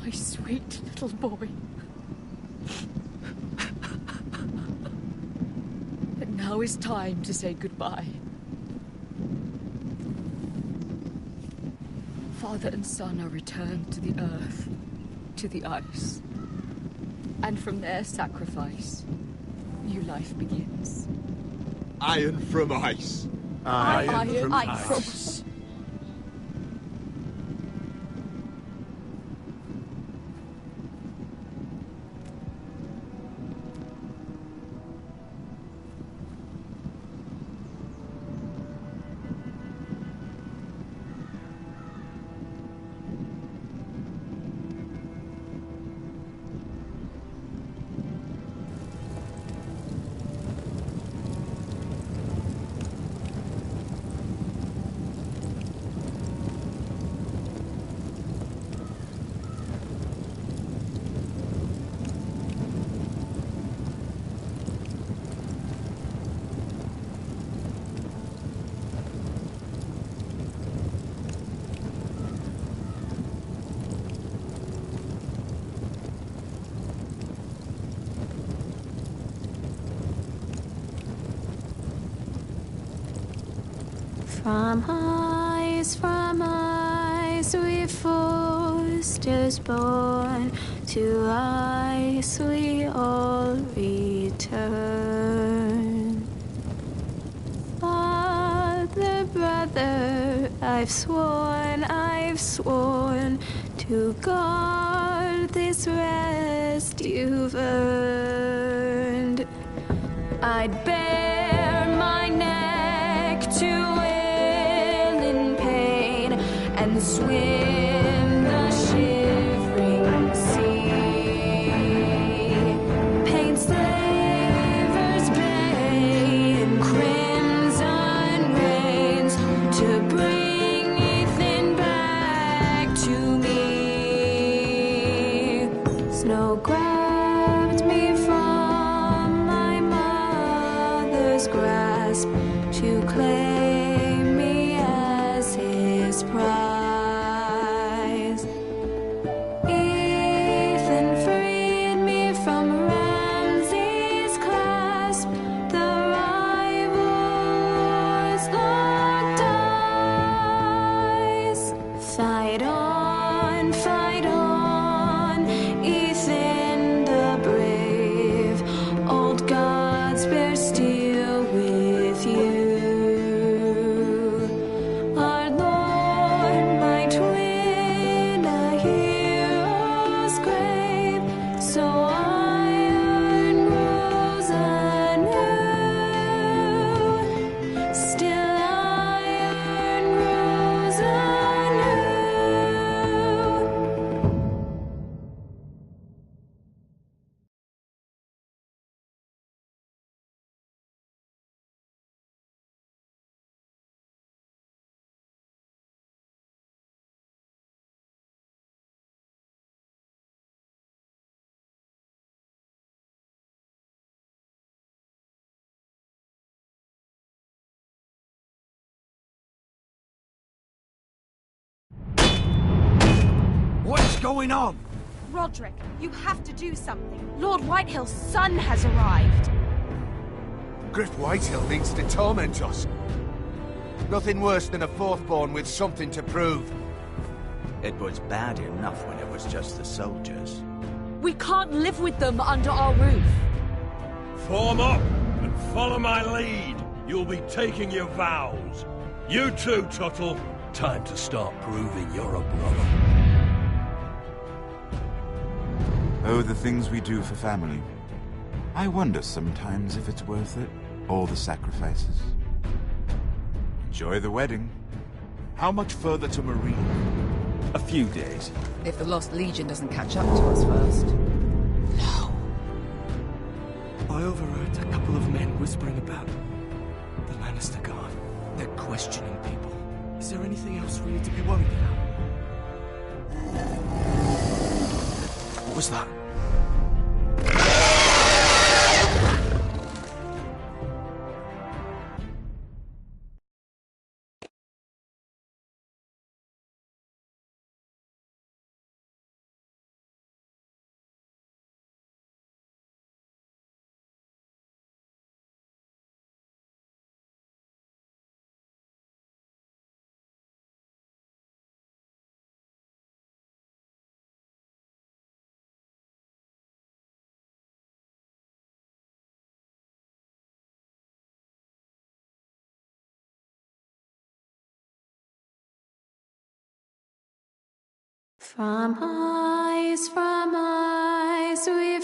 Speaker 19: my sweet little boy. And now is time to say goodbye. Father and son are returned to the earth, to the ice. And from their sacrifice, new life begins.
Speaker 12: Iron from ice.
Speaker 19: Iron from ice.
Speaker 22: From ice we foresters born, to ice we all return. Father, brother, I've sworn to guard this rest you've earned. I'd bare my neck to wail in pain and swim the shivering sea. Paint slavers bay in crimson rains to bring Ethan back to me. Snow grabbed me from my mother's grasp to claim me as his prize. Ethan freed me from Ramsay's clasp. The rivals locked eyes. Fight on, Ethan the brave. Old gods bear steel with you. Our Lord, my twin, a hero's grave. So iron grows anew. Still iron grows anew.
Speaker 7: What's going on?
Speaker 11: Roderick, you have to do something. Lord Whitehill's son has arrived.
Speaker 7: Griff Whitehill means to torment us. Nothing worse than a fourthborn with something to prove.
Speaker 10: It was bad enough when it was just the soldiers.
Speaker 20: We can't live with them under our roof.
Speaker 16: Form up and follow my lead. You'll be taking your vows. You too, Tuttle. Time to start proving you're a brother.
Speaker 6: Oh, the things we do for family. I wonder sometimes if it's worth it, all the sacrifices. Enjoy the wedding.
Speaker 7: How much further to Marine?
Speaker 1: A few days.
Speaker 3: If the Lost Legion doesn't catch up to us first.
Speaker 17: I overheard a couple of men whispering about the Lannister Guard. They're questioning people. Is there anything else really to be worried about?
Speaker 1: What was that?
Speaker 22: From ice we